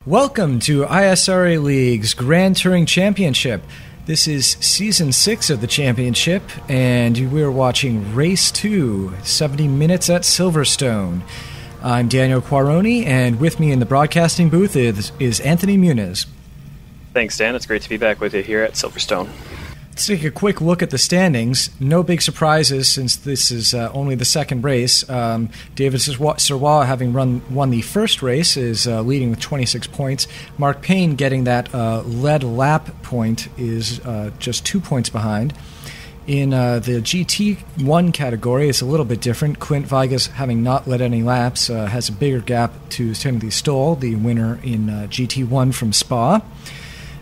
Welcome to ISRA League's Grand Touring Championship. This is Season 6 of the championship, and we're watching Race 2, 70 minutes at Silverstone. I'm Daniel Quaroni, and with me in the broadcasting booth is Anthony Muniz. Thanks, Dan. It's great to be back with you here at Silverstone. Let's take a quick look at the standings. No big surprises since this is only the second race. David Serrois, having won the first race, is leading with 26 points. Mark Payne getting that lead lap point is just 2 points behind. In the GT1 category, it's a little bit different. Clint Vigas, having not led any laps, has a bigger gap to Timothy Stoll, the winner in GT1 from Spa.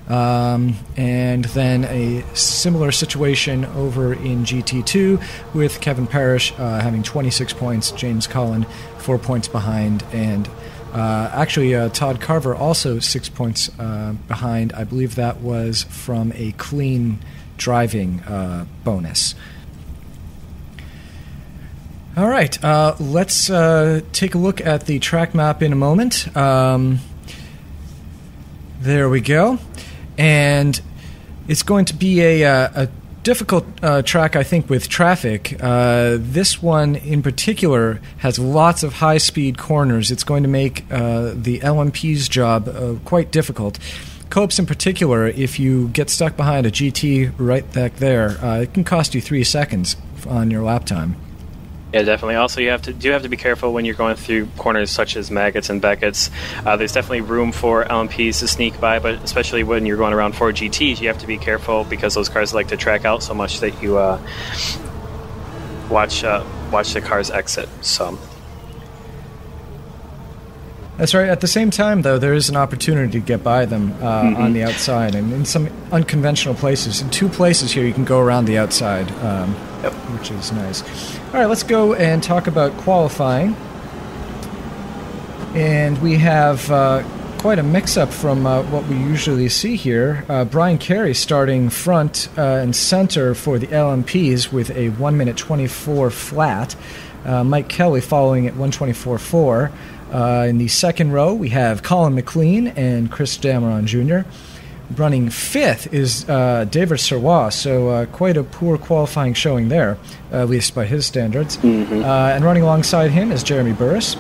And then a similar situation over in GT2 with Kevin Parrish having 26 points, James Cullen 4 points behind, and actually Todd Carver also 6 points behind. I believe that was from a clean driving bonus. All right, let's take a look at the track map in a moment. There we go. And it's going to be a difficult track, I think, with traffic. This one in particular has lots of high-speed corners. It's going to make the LMP's job quite difficult. Copes in particular, if you get stuck behind a GT right back there, it can cost you 3 seconds on your lap time. Yeah, definitely. Also, you have to be careful when you're going through corners such as Maggots and Beckett's. There's definitely room for LMPs to sneak by, but especially when you're going around 4 GTs, you have to be careful because those cars like to track out so much that you watch the cars exit. So. That's right. At the same time, though, there is an opportunity to get by them on the outside, and in some unconventional places. In 2 places here, you can go around the outside, which is nice. All right, let's go and talk about qualifying. And we have quite a mix-up from what we usually see here. Brian Carey starting front and center for the LMPs with a 1 minute 24 flat. Mike Kelly following at 1:24.4. In the second row, we have Colin McLean and Chris Dameron Jr. Running fifth is David Serrois, so quite a poor qualifying showing there, at least by his standards. And running alongside him is Jeremy Burris.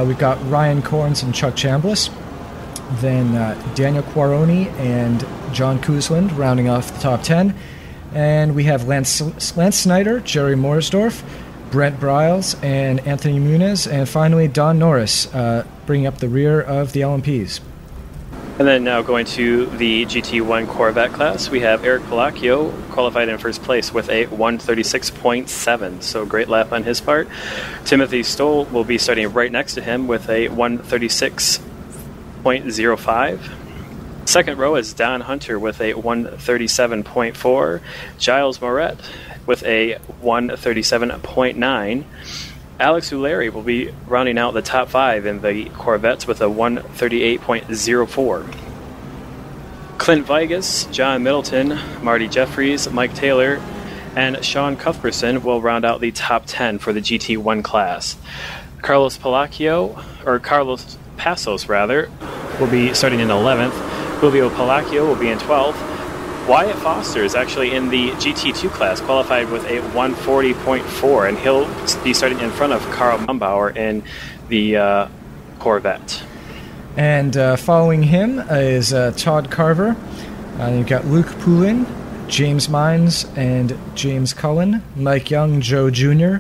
We've got Ryan Corns and Chuck Chambliss. Then Daniel Quaroni and John Kuzland rounding off the top 10. And we have Lance Snyder, Jerry Morsdorf, Brent Briles, and Anthony Muniz, and finally Don Norris bringing up the rear of the LMPs. And then now going to the GT1 Corvette class, we have Eric Palacio qualified in first place with a 136.7, so great lap on his part. Timothy Stoll will be starting right next to him with a 136.05. Second row is Don Hunter with a 137.4. Giles Moret with a 137.9. Alex Uleri will be rounding out the top 5 in the Corvettes with a 138.04. Clint Vigas, John Middleton, Marty Jeffries, Mike Taylor, and Sean Cuthbertson will round out the top 10 for the GT1 class. Carlos Passos will be starting in 11th. Julio Palacio will be in 12th. Wyatt Foster is actually in the GT2 class, qualified with a 140.4, and he'll be starting in front of Carl Mumbauer in the Corvette. And following him is Todd Carver. You've got Luke Poulin, James Mines, and James Cullen, Mike Young, Joe Jr.,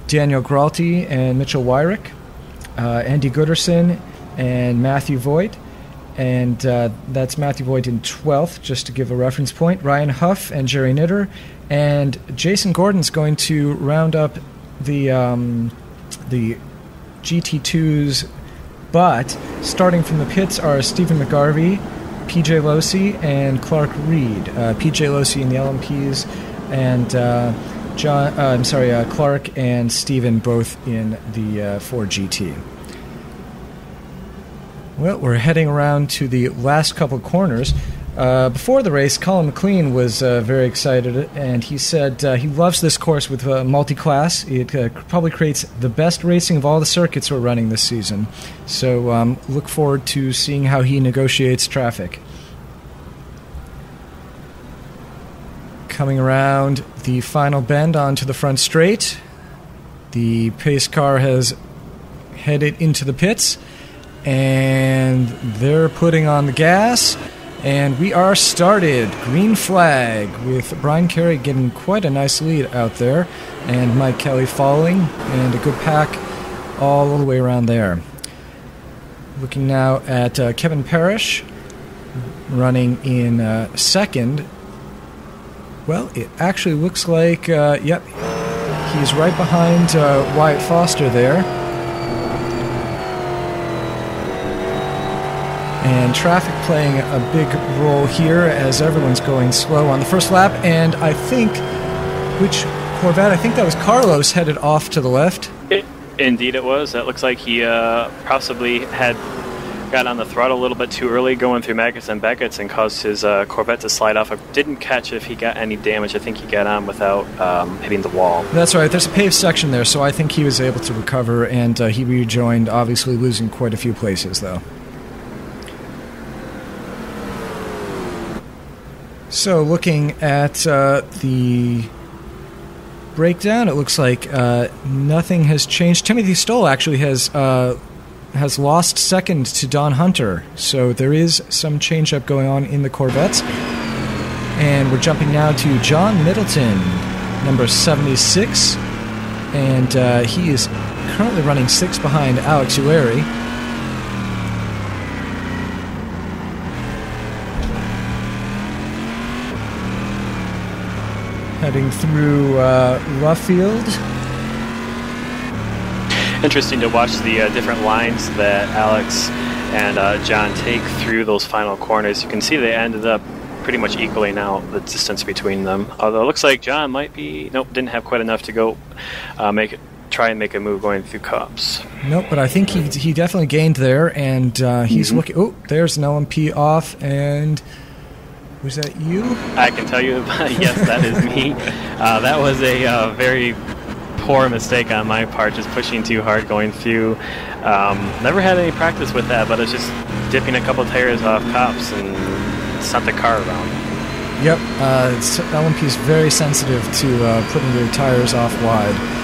Daniel Gralty, and Mitchell Wyrick, Andy Gooderson, and Matthew Voigt. And that's Matthew Voigt in 12th, just to give a reference point. Ryan Huff and Jerry Knitter. And Jason Gordon's going to round up the GT2s, but starting from the pits are Stephen McGarvey, PJ Losey, and Clark Reed. PJ Losey in the LMPs, and Clark and Stephen both in the Ford GT. Well, we're heading around to the last couple corners. Before the race, Colin McLean was very excited, and he said he loves this course with multi-class. It probably creates the best racing of all the circuits we're running this season. So look forward to seeing how he negotiates traffic. Coming around the final bend onto the front straight, the pace car has headed into the pits, and they're putting on the gas, and we are started. Green flag, with Brian Carey getting quite a nice lead out there, and Mike Kelly following, and a good pack all the way around there. Looking now at Kevin Parrish running in second. Well, it actually looks like, yep, he's right behind Wyatt Foster there. And traffic playing a big role here as everyone's going slow on the first lap. And I think, which Corvette? I think that was Carlos headed off to the left. Indeed it was. That looks like he possibly had got on the throttle a little bit too early going through Maggotts and Beckett's and caused his Corvette to slide off. I didn't catch if he got any damage. I think he got on without hitting the wall. That's right. There's a paved section there, so I think he was able to recover, and he rejoined, obviously losing quite a few places, though. So looking at the breakdown, it looks like nothing has changed. Timothy Stoll actually has lost second to Don Hunter, so there is some change-up going on in the Corvettes. And we're jumping now to John Middleton, number 76, and he is currently running 6 behind Alex Uleri. Heading through Luffield. Interesting to watch the different lines that Alex and John take through those final corners. You can see they ended up pretty much equaling out the distance between them. Although it looks like John might be, didn't have quite enough to go try and make a move going through Copse. Nope, but I think he definitely gained there, and he's looking. Oh, there's an LMP off, and was that you? I can tell you, yes, that is me. That was a very poor mistake on my part, just pushing too hard going through. Never had any practice with that, but it's just dipping a couple tires off Copse and sent the car around. Yep, LMP is very sensitive to putting their tires off wide.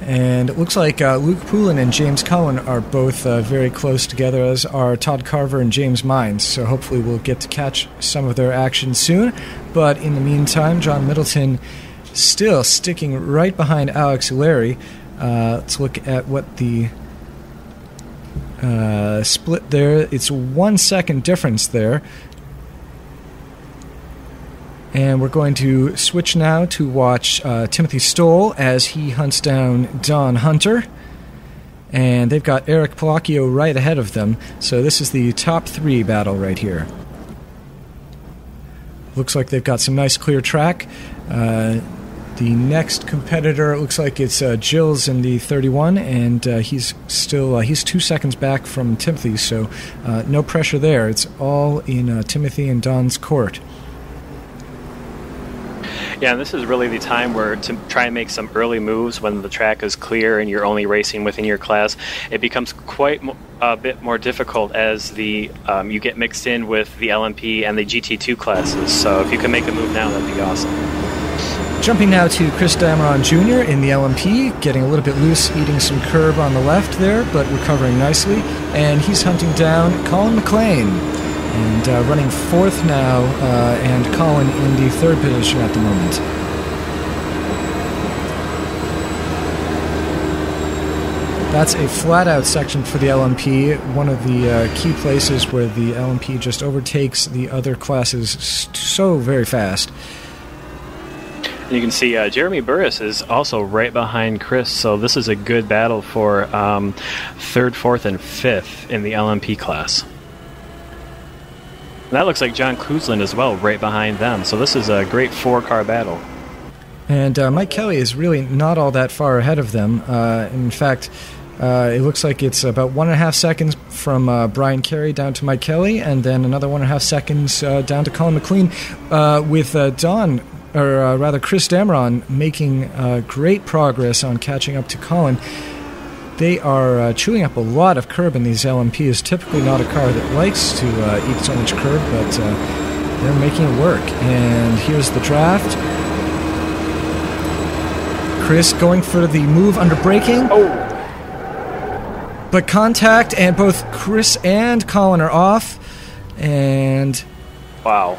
And it looks like Luke Poulin and James Cohen are both very close together, as are Todd Carver and James Mines. So hopefully we'll get to catch some of their action soon. But in the meantime, John Middleton still sticking right behind Alex Uleri. Let's look at what the split there. It's 1 second difference there. And we're going to switch now to watch Timothy Stoll as he hunts down Don Hunter. And they've got Eric Palacchio right ahead of them. So this is the top 3 battle right here. Looks like they've got some nice clear track. The next competitor, it looks like it's Gilles in the 31, and he's still he's 2 seconds back from Timothy, so no pressure there. It's all in Timothy and Don's court. Yeah, and this is really the time where to try and make some early moves when the track is clear and you're only racing within your class. It becomes quite a bit more difficult as the you get mixed in with the LMP and the GT2 classes. So if you can make a move now, that'd be awesome. Jumping now to Chris Dameron Jr. in the LMP, getting a little bit loose, eating some curb on the left there, but recovering nicely. And he's hunting down Colin McLean. And running 4th now, and Colin in the 3rd position at the moment. That's a flat-out section for the LMP, one of the key places where the LMP just overtakes the other classes so very fast. And you can see Jeremy Burris is also right behind Chris, so this is a good battle for 3rd, 4th, and 5th in the LMP class. And that looks like John Kuzlin as well, right behind them. So this is a great 4-car battle. And Mike Kelly is really not all that far ahead of them. In fact, It looks like it's about 1.5 seconds from Brian Carey down to Mike Kelly, and then another 1.5 seconds down to Colin McLean, with Chris Dameron making great progress on catching up to Colin. They are chewing up a lot of curb in these LMPs. Typically not a car that likes to eat so much curb, but they're making it work. And here's the draft. Chris going for the move under braking. Oh! But contact, and both Chris and Colin are off. And wow.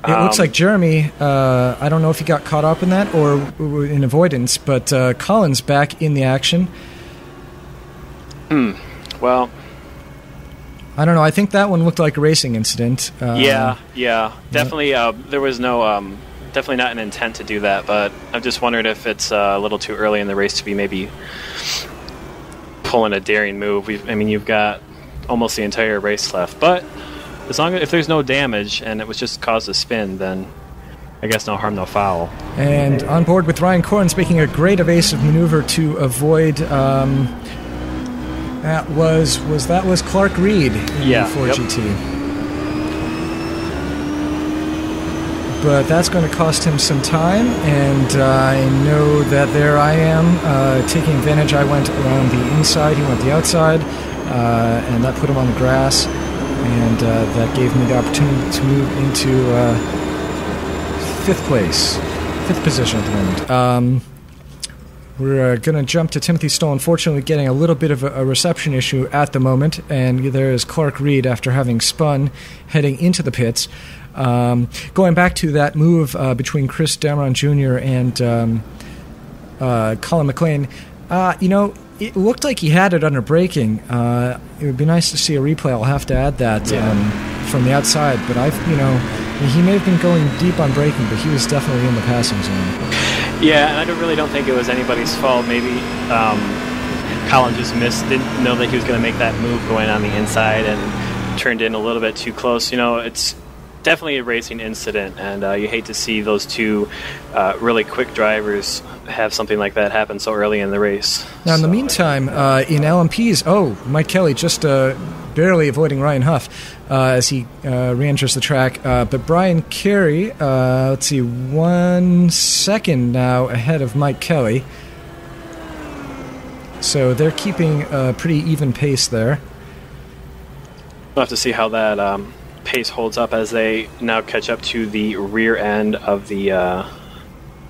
It looks like Jeremy, I don't know if he got caught up in that or in avoidance, but Colin's back in the action. Well, I don't know. I think that one looked like a racing incident. Yeah. Definitely, there was no... definitely not an intent to do that, but I'm just wondering if it's a little too early in the race to be maybe pulling a daring move. You've got almost the entire race left, but as long as if there's no damage and it was just caused a spin, then I guess no harm, no foul. And on board with Ryan Corns making a great evasive maneuver to avoid. That was Clark Reed in the 4GT. But that's going to cost him some time, and I know that there I am taking advantage. I went around the inside, he went the outside, and that put him on the grass, and that gave me the opportunity to move into fifth position at the moment. We're going to jump to Timothy Stoll, unfortunately getting a little bit of a reception issue at the moment, and there is Clark Reed after having spun, heading into the pits. Going back to that move between Chris Dameron Jr. and Colin McLean, it looked like he had it under braking. It would be nice to see a replay. I'll have to add that from the outside. But he may have been going deep on braking, but he was definitely in the passing zone. Yeah, and I really don't think it was anybody's fault. Maybe Colin just didn't know that he was going to make that move going on the inside and turned in a little bit too close. It's definitely a racing incident, and you hate to see those two really quick drivers have something like that happen so early in the race. Now, in the meantime, in LMPs, Mike Kelly just barely avoiding Ryan Huff as he re-enters the track. But Brian Carey, 1 second now ahead of Mike Kelly. So they're keeping a pretty even pace there. We'll have to see how that pace holds up as they now catch up to the rear end of the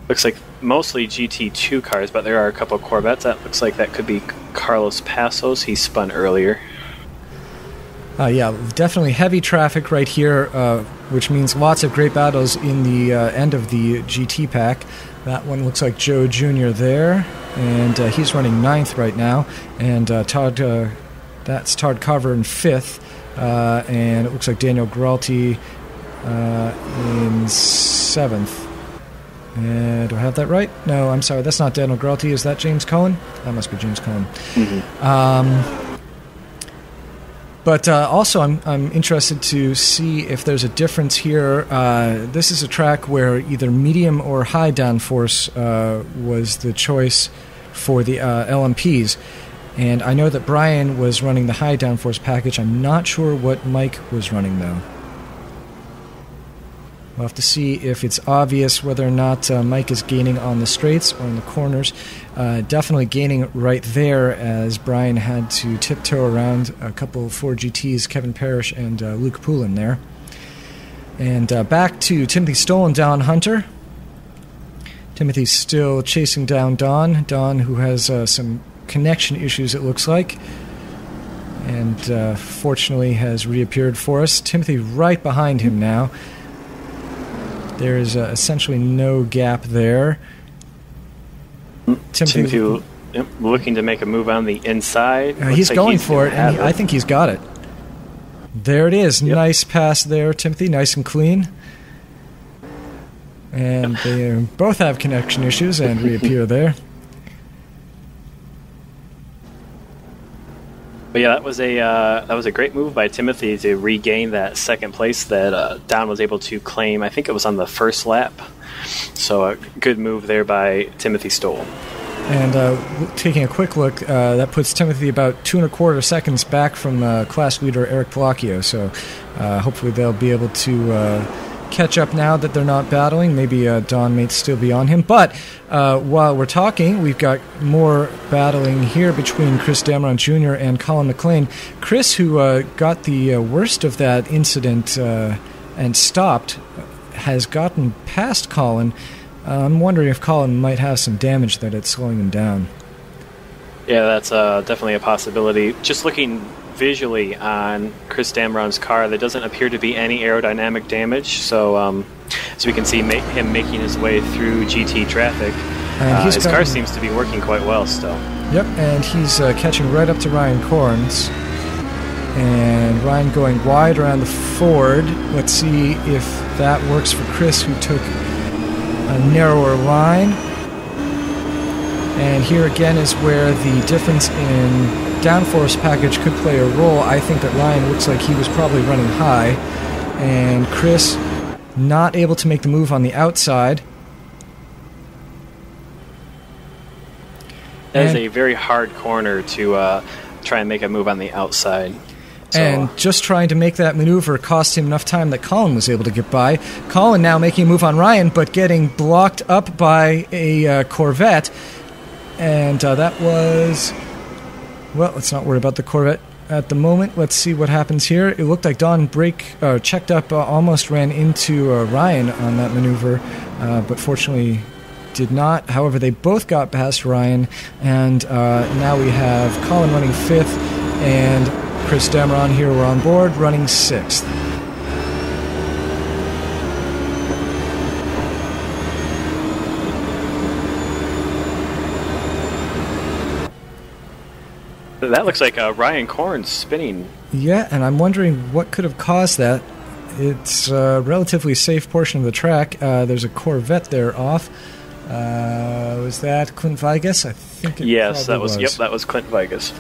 looks like mostly GT2 cars, but there are a couple of Corvettes. That looks like that could be Carlos Passos. He spun earlier. Definitely heavy traffic right here, which means lots of great battles in the end of the GT pack. That one looks like Joe Jr. there, and he's running 9th right now, and that's Todd Carver in 5th. And it looks like Daniel Gralti in 7th. Do I have that right? No, I'm sorry. That's not Daniel Gralti. Is that James Cullen? That must be James Cullen. Mm-hmm. But also, I'm interested to see if there's a difference here. This is a track where either medium or high downforce was the choice for the LMPs. And I know that Brian was running the high downforce package. I'm not sure what Mike was running, though. We'll have to see if it's obvious whether or not Mike is gaining on the straights or in the corners. Definitely gaining right there as Brian had to tiptoe around a couple of 4GTs, Kevin Parrish and Luke Poulin there. And back to Timothy Stoll and Don Hunter. Timothy's still chasing down Don. Don, who has some connection issues, it looks like, and fortunately has reappeared for us. Timothy right behind him now. There is essentially no gap there. Timothy looking to make a move on the inside. He's like going for it, and I think he's got it. There it is. Yep. Nice pass there, Timothy. Nice and clean. And they both have connection issues and reappear there. But yeah, that was a great move by Timothy to regain that second place that Don was able to claim. I think it was on the first lap. So a good move there by Timothy Stoll. And taking a quick look, that puts Timothy about 2.25 seconds back from class leader Eric Palacio. So hopefully they'll be able to catch up now that they're not battling. Maybe Don may still be on him. But while we're talking, we've got more battling here between Chris Dameron Jr. and Colin McLean. Chris, who got the worst of that incident and stopped, has gotten past Colin. I'm wondering if Colin might have some damage that it's slowing him down. Yeah, that's definitely a possibility. Just looking visually on Chris Dameron's car, there doesn't appear to be any aerodynamic damage. So as we can see him making his way through GT traffic, his car seems to be working quite well still. Yep, and he's catching right up to Ryan Corns. And Ryan going wide around the Ford. Let's see if that works for Chris, who took a narrower line. And here again is where the difference in downforce package could play a role. I think that Ryan looks like he was probably running high, and Chris not able to make the move on the outside. That is a very hard corner to try and make a move on the outside. And just trying to make that maneuver cost him enough time that Colin was able to get by. Colin now making a move on Ryan, but getting blocked up by a Corvette. And that was... Well, let's not worry about the Corvette at the moment. Let's see what happens here. It looked like Don checked up, almost ran into Ryan on that maneuver, but fortunately did not. However, they both got past Ryan, and now we have Colin running 5th, and Chris Dameron here, we're on board, running 6th. That looks like Ryan Corns spinning. Yeah, and I'm wondering what could have caused that. It's a relatively safe portion of the track. There's a Corvette there off. Was that Clint Vigas? I think it Yes, that was. Yep, that was Clint Vigas.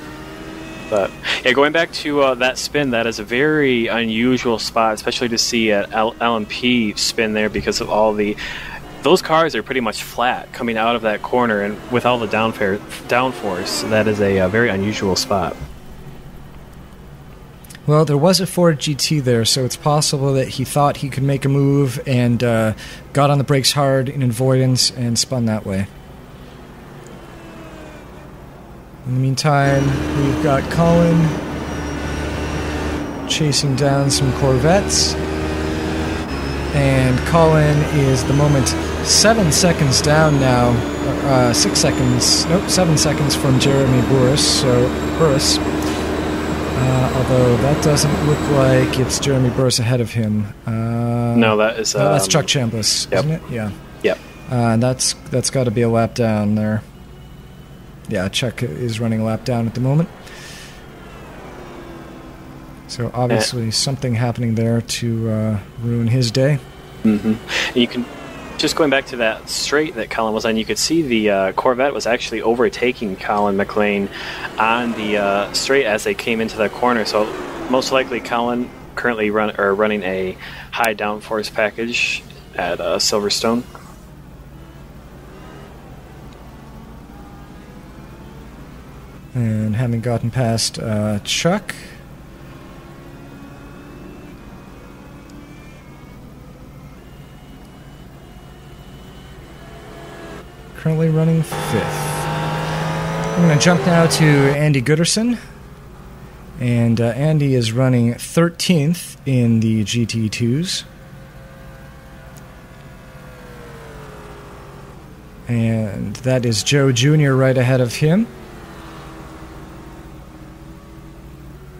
But yeah, going back to that spin, that is a very unusual spot, especially to see an LMP spin there because of all those cars are pretty much flat coming out of that corner, and with all the downforce, that is a very unusual spot. Well, there was a Ford GT there, so it's possible that he thought he could make a move and got on the brakes hard in avoidance and spun that way. In the meantime, we've got Colin chasing down some Corvettes. And Colin is the moment 7 seconds down now. 6 seconds, nope, 7 seconds from Jeremy Burris. Although that doesn't look like it's Jeremy Burris ahead of him. No, that is... that's Chuck Chambliss, yep. Isn't it? Yeah. Yep. That's got to be a lap down there. Yeah, Chuck is running a lap down at the moment. So obviously something happening there to ruin his day. Mm-hmm. And you can, just going back to that straight that Colin was on, you could see the Corvette was actually overtaking Colin McLean on the straight as they came into the corner. So most likely Colin currently running a high downforce package at Silverstone. And having gotten past Chuck, currently running 5th. I'm going to jump now to Andy Gooderson. And Andy is running 13th in the GT2s. And that is Joe Jr. right ahead of him.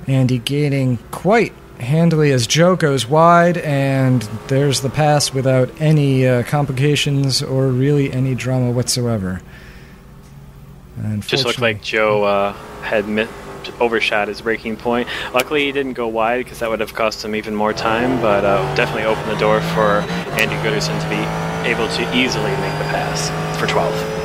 Andy gaining quite handily as Joe goes wide, and there's the pass without any complications or really any drama whatsoever. Just looked like Joe had overshot his braking point. Luckily he didn't go wide because that would have cost him even more time, but definitely opened the door for Andy Gooderson to be able to easily make the pass for 12th.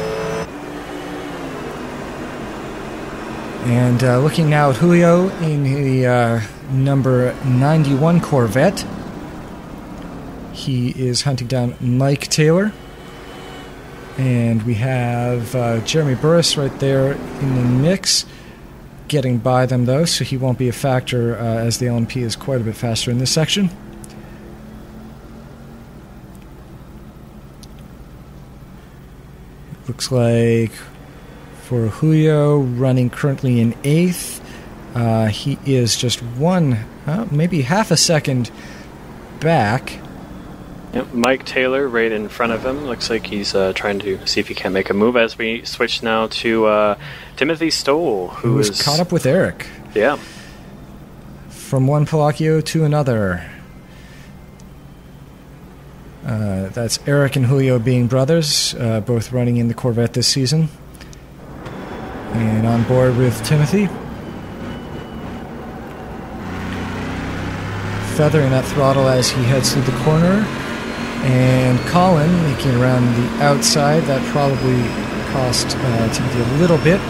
And looking now at Julio in the number 91 Corvette. He is hunting down Mike Taylor. And we have Jeremy Burris right there in the mix, getting by them, though, so he won't be a factor as the LMP is quite a bit faster in this section. Looks like for Julio, running currently in 8th, he is just maybe half a second back. Yep, Mike Taylor right in front of him. Looks like he's trying to see if he can make a move as we switch now to Timothy Stoll, who was caught up with Eric. Yeah. From one Palacio to another. That's Eric and Julio being brothers, both running in the Corvette this season. And on board with Timothy. Feathering that throttle as he heads through the corner. And Colin making around the outside. That probably cost Timothy a little bit.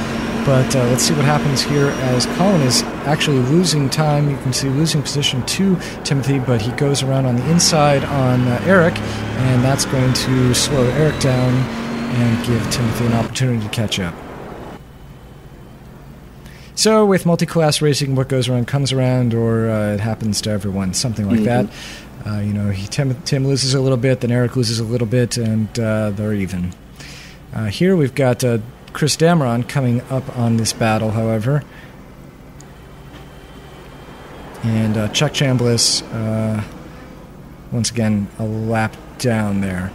But let's see what happens here as Colin is actually losing time. You can see losing position to Timothy, but he goes around on the inside on Eric, and that's going to slow Eric down and give Timothy an opportunity to catch up. So with multi-class racing, what goes around comes around, or it happens to everyone, something like that. Tim loses a little bit, then Eric loses a little bit, and they're even. Here we've got Chris Dameron coming up on this battle, however. And Chuck Chambliss, once again, a lap down there.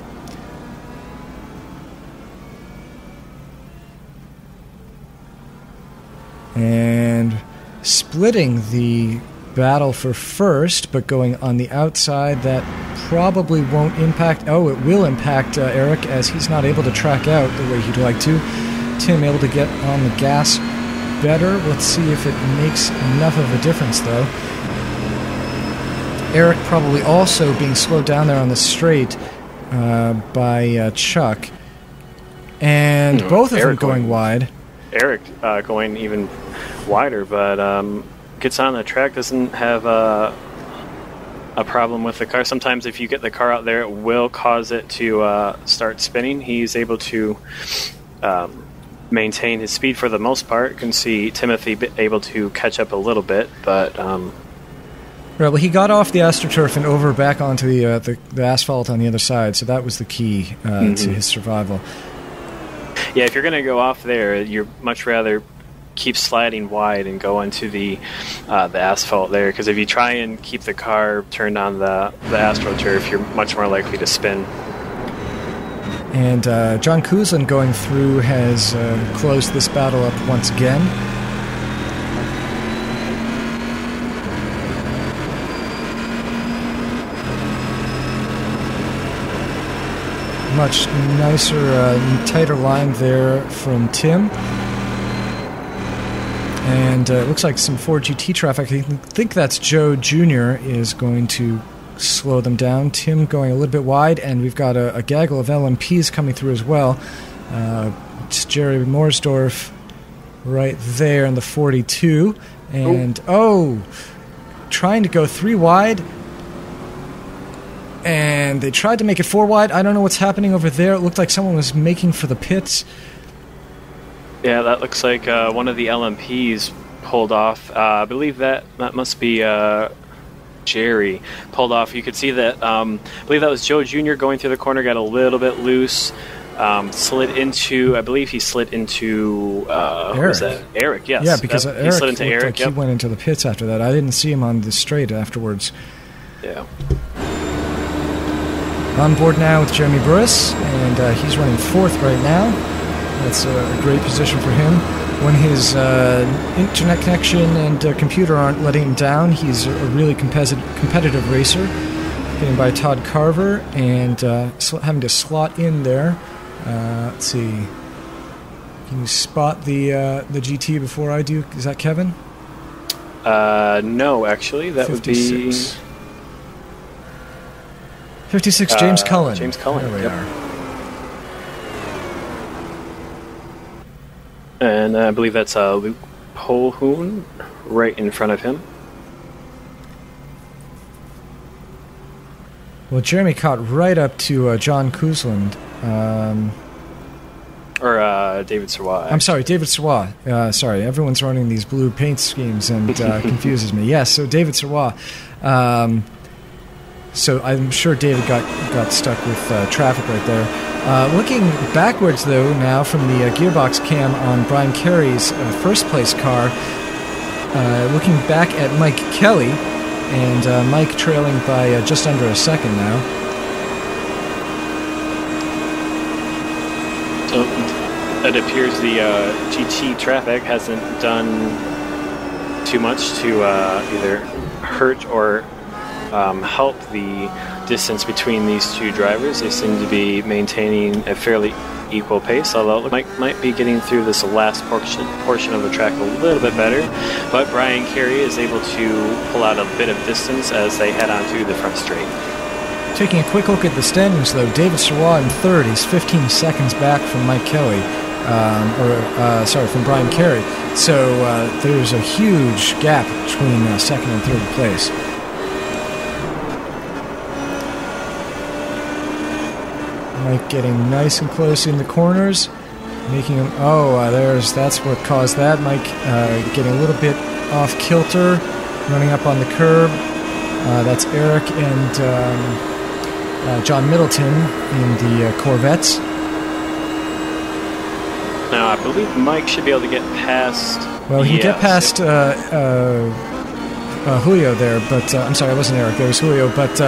And splitting the battle for first, but going on the outside, that probably won't impact... Oh, it will impact Eric, as he's not able to track out the way he'd like to. Tim able to get on the gas better. Let's see if it makes enough of a difference, though. Eric probably also being slowed down there on the straight by Chuck. And both of them going wide. Eric going even wider, but gets on the track, doesn't have a problem with the car. Sometimes if you get the car out there, it will cause it to start spinning. He's able to maintain his speed for the most part. You can see Timothy able to catch up a little bit, but... Right, well, he got off the AstroTurf and over back onto the asphalt on the other side, so that was the key to his survival. Yeah, if you're going to go off there, you'd much rather keep sliding wide and go into the asphalt there, because if you try and keep the car turned on the AstroTurf, you're much more likely to spin. And John Kuzlin going through has closed this battle up once again. Much nicer, tighter line there from Tim. And it looks like some Ford GT traffic. I think that's Joe Jr. is going to slow them down. Tim going a little bit wide, and we've got a gaggle of LMPs coming through as well. It's Jerry Mooresdorf right there in the 42. And, trying to go 3 wide. And they tried to make it 4 wide. I don't know what's happening over there. It looked like someone was making for the pits. Yeah, that looks like one of the LMPs pulled off. I believe that must be Jerry pulled off. You could see that. I believe that was Joe Jr. going through the corner, got a little bit loose, slid into. I believe he slid into. Eric. Who was that? Eric. Yes. Yeah, because he Eric slid into looked Eric. like he went into the pits after that. I didn't see him on the straight afterwards. Yeah. On board now with Jeremy Burris, and he's running 4th right now. That's a great position for him. When his internet connection and computer aren't letting him down, he's a really competitive racer. Getting by Todd Carver and having to slot in there. Let's see. Can you spot the GT before I do? Is that Kevin? No, actually. That 56. would be... 56, James Cullen. James Cullen, There we are. And I believe that's Luke Polhoon right in front of him. Well, Jeremy caught right up to John Kuzland. Or David Sirwa. I'm sorry, David Sirwa. Sorry, everyone's running these blue paint schemes and confuses me. Yes, so David Sirwa. So I'm sure David got stuck with traffic right there. Looking backwards, though, now from the gearbox cam on Brian Carey's first place car, looking back at Mike Kelly, and Mike trailing by just under a second now. So it appears the GT traffic hasn't done too much to either hurt or help the distance between these two drivers. They seem to be maintaining a fairly equal pace, although Mike might be getting through this last portion of the track a little bit better. But Brian Carey is able to pull out a bit of distance as they head onto the front straight. Taking a quick look at the standings, though, David Sirwa in third. He's 15 seconds back from Mike Kelly, from Brian Carey. So there's a huge gap between second and third place. Mike getting nice and close in the corners, making him. That's what caused that. Mike getting a little bit off kilter, running up on the curb. That's Eric and John Middleton in the Corvettes. Now, I believe Mike should be able to get past... Well, he can get past Julio there, but... I'm sorry, it wasn't Eric, there was Julio, but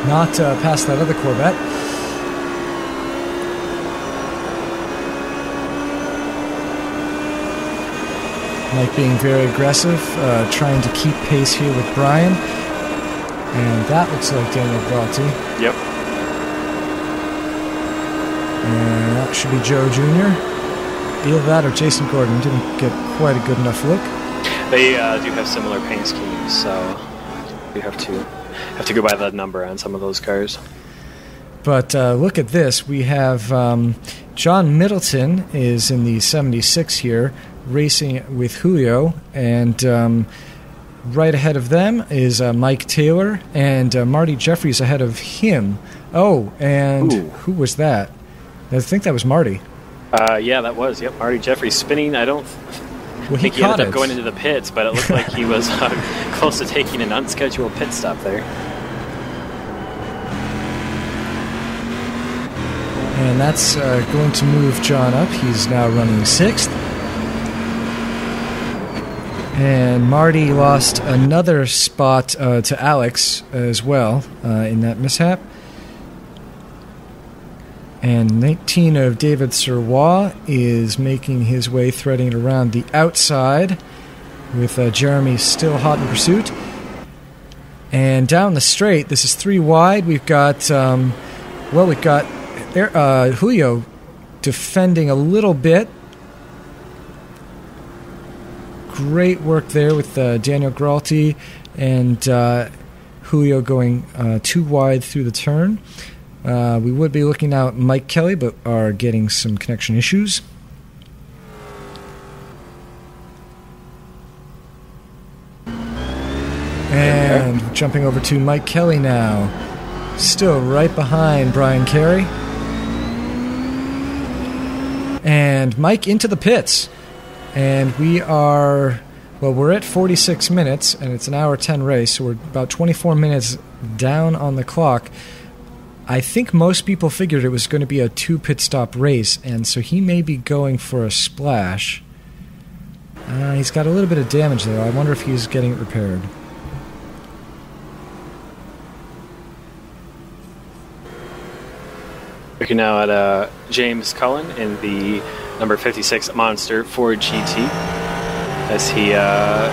not past that other Corvette. Mike being very aggressive, trying to keep pace here with Brian. And that looks like Daniel Gralti. Yep. And that should be Joe Jr. Either that or Jason Gordon. Didn't get quite a good enough look. They do have similar paint schemes, so you have to go by the number on some of those cars. But look at this. We have John Middleton is in the 76 here, racing with Julio, and right ahead of them is Mike Taylor, and Marty Jeffries ahead of him. Oh, and who was that? I think that was Marty. Yeah, that was. Yep, Marty Jeffries spinning. I don't think he ended up going into the pits, but it looked like he was close to taking an unscheduled pit stop there. And that's going to move John up. He's now running sixth. And Marty lost another spot to Alex as well in that mishap. And 19 of David Sirwa is making his way, threading it around the outside, with Jeremy still hot in pursuit. And down the straight, this is 3 wide. We've got, Julio defending a little bit. Great work there with Daniel Gralti and Julio going 2 wide through the turn. We would be looking now at Mike Kelly, but are getting some connection issues. And jumping over to Mike Kelly now. Still right behind Brian Carey. And Mike into the pits. And we are, we're at 46 minutes, and it's an hour 10 race, so we're about 24 minutes down on the clock. I think most people figured it was going to be a 2 pit stop race, and so he may be going for a splash. He's got a little bit of damage, though. I wonder if he's getting it repaired. Looking now at James Cullen in the number 56 Monster Ford GT as he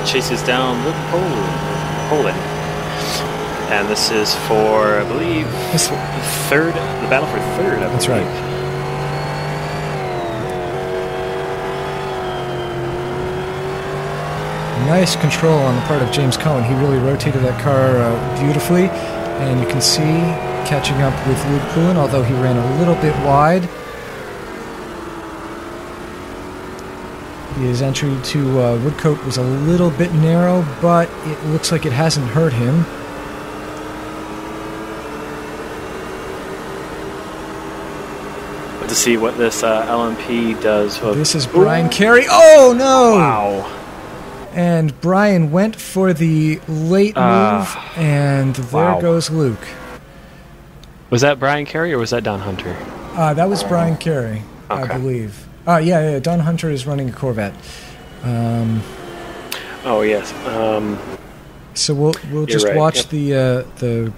chases down Luke Poland. And this is for, I believe, third, the battle for third. That's right. Nice control on the part of James Cullen. He really rotated that car beautifully. And you can see catching up with Luke Poulin, although he ran a little bit wide. His entry to Woodcote was a little bit narrow, but it looks like it hasn't hurt him. to see what this LMP does. This is Brian Carey. Oh, no! Wow. And Brian went for the late move, and there goes Luke. Was that Brian Carey or was that Don Hunter? That was Brian Carey, okay. I believe. Yeah, Don Hunter is running a Corvette. Oh, yes. So we'll just right. watch the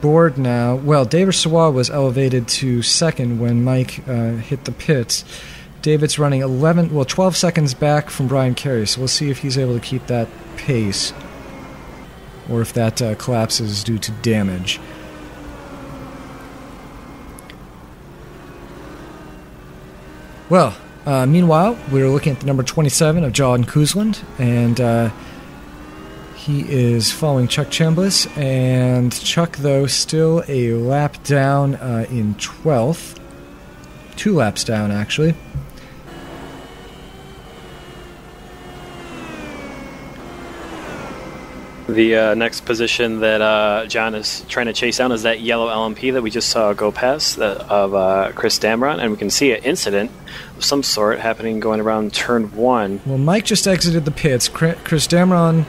board now. Well, David Sawar was elevated to second when Mike hit the pits. David's running 12 seconds back from Brian Carey, so we'll see if he's able to keep that pace or if that collapses due to damage. Well, meanwhile, we're looking at the number 27 of John Koosland, and he is following Chuck Chambliss, and Chuck, though, still a lap down in 12th. 2 laps down, actually. The next position that John is trying to chase down is that yellow LMP that we just saw go past of Chris Damron, and we can see an incident of some sort happening going around turn 1. Well, Mike just exited the pits. Chris Damron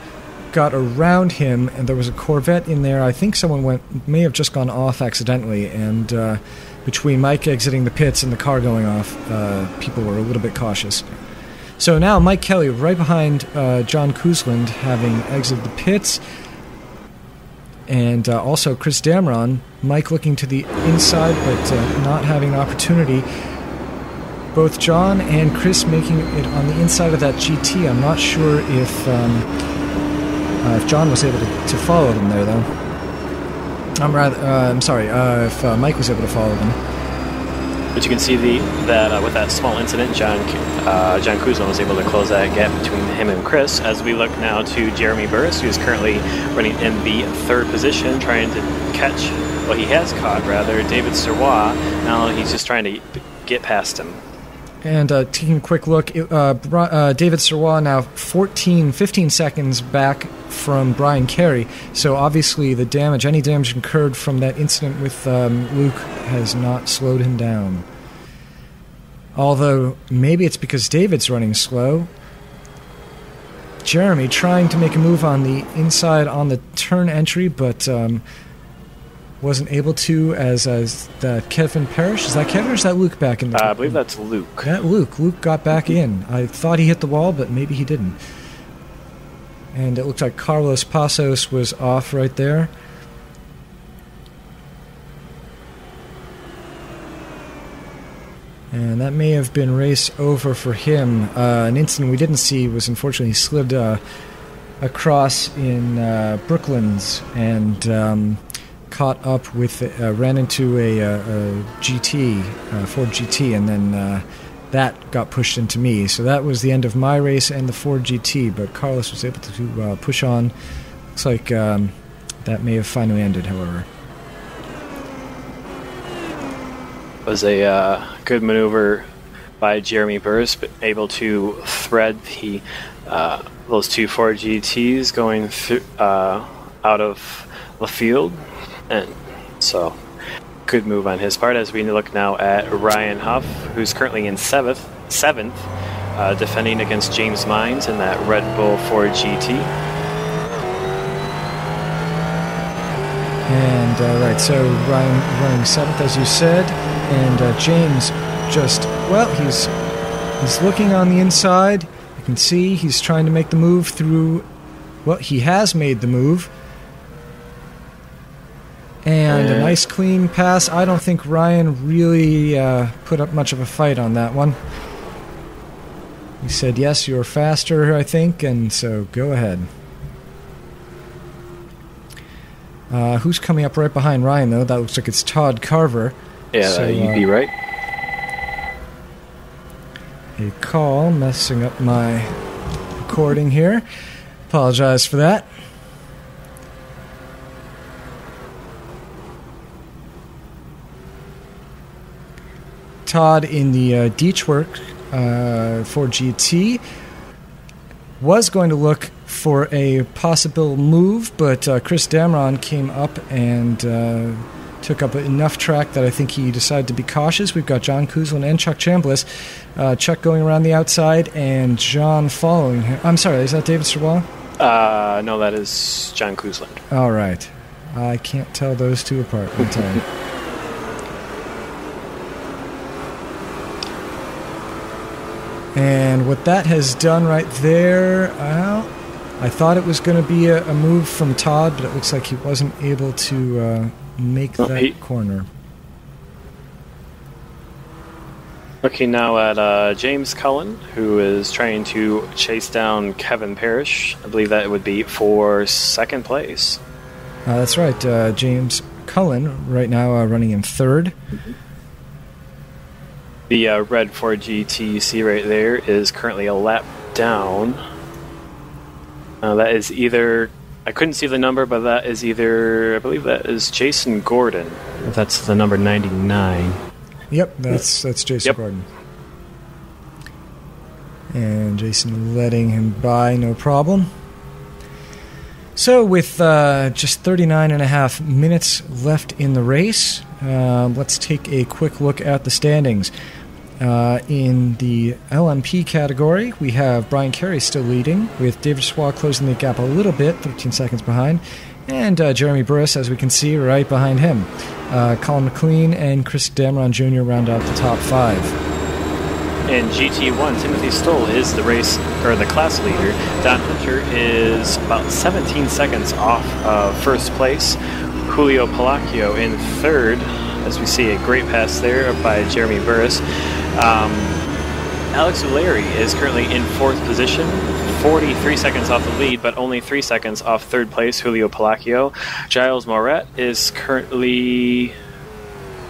got around him, and there was a Corvette in there. I think someone may have just gone off accidentally, and between Mike exiting the pits and the car going off, people were a little bit cautious. So now Mike Kelly right behind John Koosland, having exited the pits, and also Chris Damron. Mike looking to the inside, but not having an opportunity. Both John and Chris making it on the inside of that GT. I'm not sure if John was able to follow them there, though. I'm sorry, if Mike was able to follow them. But you can see that with that small incident, John Koosland was able to close that gap between him and Chris. As we look now to Jeremy Burris, who is currently running in the 3rd position, trying to catch, well, he has caught, rather, David Serrois. Now he's just trying to get past him. And taking a quick look, David Serrois now 15 seconds back from Brian Carey. So obviously any damage incurred from that incident with Luke has not slowed him down. Although maybe it's because David's running slow. Jeremy trying to make a move on the inside on the turn entry, but wasn't able to as Kevin Parrish. Is that Kevin or is that Luke back in the I believe that's Luke. That Luke got back in. I thought he hit the wall, but maybe he didn't. And it looked like Carlos Passos was off right there. And that may have been race over for him. An incident we didn't see was unfortunately he slid across in Brooklands and caught up with, ran into a GT, Ford GT, and then that got pushed into me. So that was the end of my race and the Ford GT, but Carlos was able to push on. Looks like that may have finally ended, however. It was a good maneuver by Jeremy Burris, but able to thread those 2 Ford GTs going out of the field. And so, good move on his part as we look now at Ryan Huff, who's currently in 7th, defending against James Mines in that Red Bull Ford GT. And, right, so Ryan running 7th, as you said, and James just, well, he's looking on the inside. You can see he's trying to make the move through, well, he has made the move. And a nice clean pass. I don't think Ryan really put up much of a fight on that one. He said, yes, you're faster, I think, and so go ahead. Who's coming up right behind Ryan, though? That looks like it's Todd Carver. Yeah, so, you'd be right. A call messing up my recording here. Apologize for that. Todd in the Deechwork Ford GT was going to look for a possible move, but Chris Damron came up and took up enough track that I think he decided to be cautious. We've got John Kuzlin and Chuck Chambliss. Chuck going around the outside and John following him. I'm sorry, is that David Sirwalla? No, that is John Kuzlin. All right. I can't tell those two apart. I'm telling. And what that has done right there, well, I thought it was going to be a move from Todd, but it looks like he wasn't able to make that corner. Looking now at James Cullen, who is trying to chase down Kevin Parrish. I believe that would be for second place. That's right. James Cullen right now running in third. Mm-hmm. The red Ford GTC right there is currently a lap down. That is either... I couldn't see the number, but that is either... I believe that is Jason Gordon. That's the number 99. Yep, that's Jason Gordon. And Jason letting him by, no problem. So with just 39.5 minutes left in the race, let's take a quick look at the standings. In the LMP category, we have Brian Carey still leading, with David Sirwalla closing the gap a little bit, 13 seconds behind, and Jeremy Burris, as we can see, right behind him. Colin McLean and Chris Dameron Jr. round out the top 5. In GT1, Timothy Stoll is the class leader. Don Hunter is about 17 seconds off of first place. Julio Palacio in third, as we see a great pass there by Jeremy Burris. Alex Uleri is currently in fourth position, 43 seconds off the lead, but only 3 seconds off third place, Julio Palacio. Giles Moret is currently...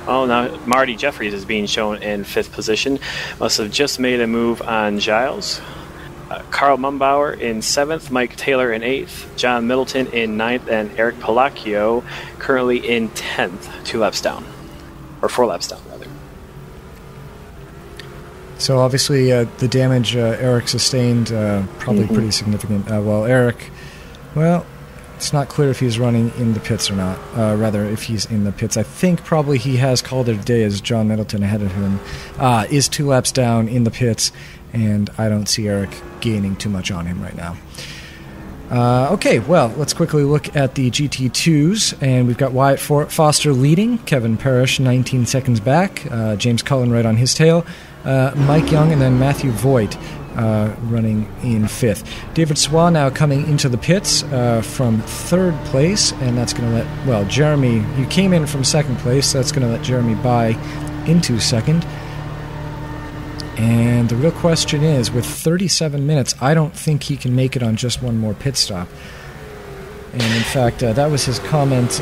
Oh, now Marty Jeffries is being shown in fifth position. Must have just made a move on Giles. Carl Mumbauer in seventh, Mike Taylor in eighth, John Middleton in ninth, and Eric Palacio currently in 10th, 2 laps down. Or 4 laps down, rather. So obviously the damage Eric sustained probably pretty significant. Well, it's not clear if he's running in the pits or not. Rather, if he's in the pits. I think probably he has called it a day as John Middleton ahead of him is 2 laps down in the pits, and I don't see Eric gaining too much on him right now. Okay, well, let's quickly look at the GT2s, and we've got Wyatt Foster leading, Kevin Parrish 19 seconds back, James Cullen right on his tail, Mike Young, and then Matthew Voigt running in fifth. David Sirwalla now coming into the pits from third place, and that's going to let, well, Jeremy, he came in from second place, so that's going to let Jeremy by into second. And the real question is, with 37 minutes, I don't think he can make it on just one more pit stop. And in fact, that was his comment.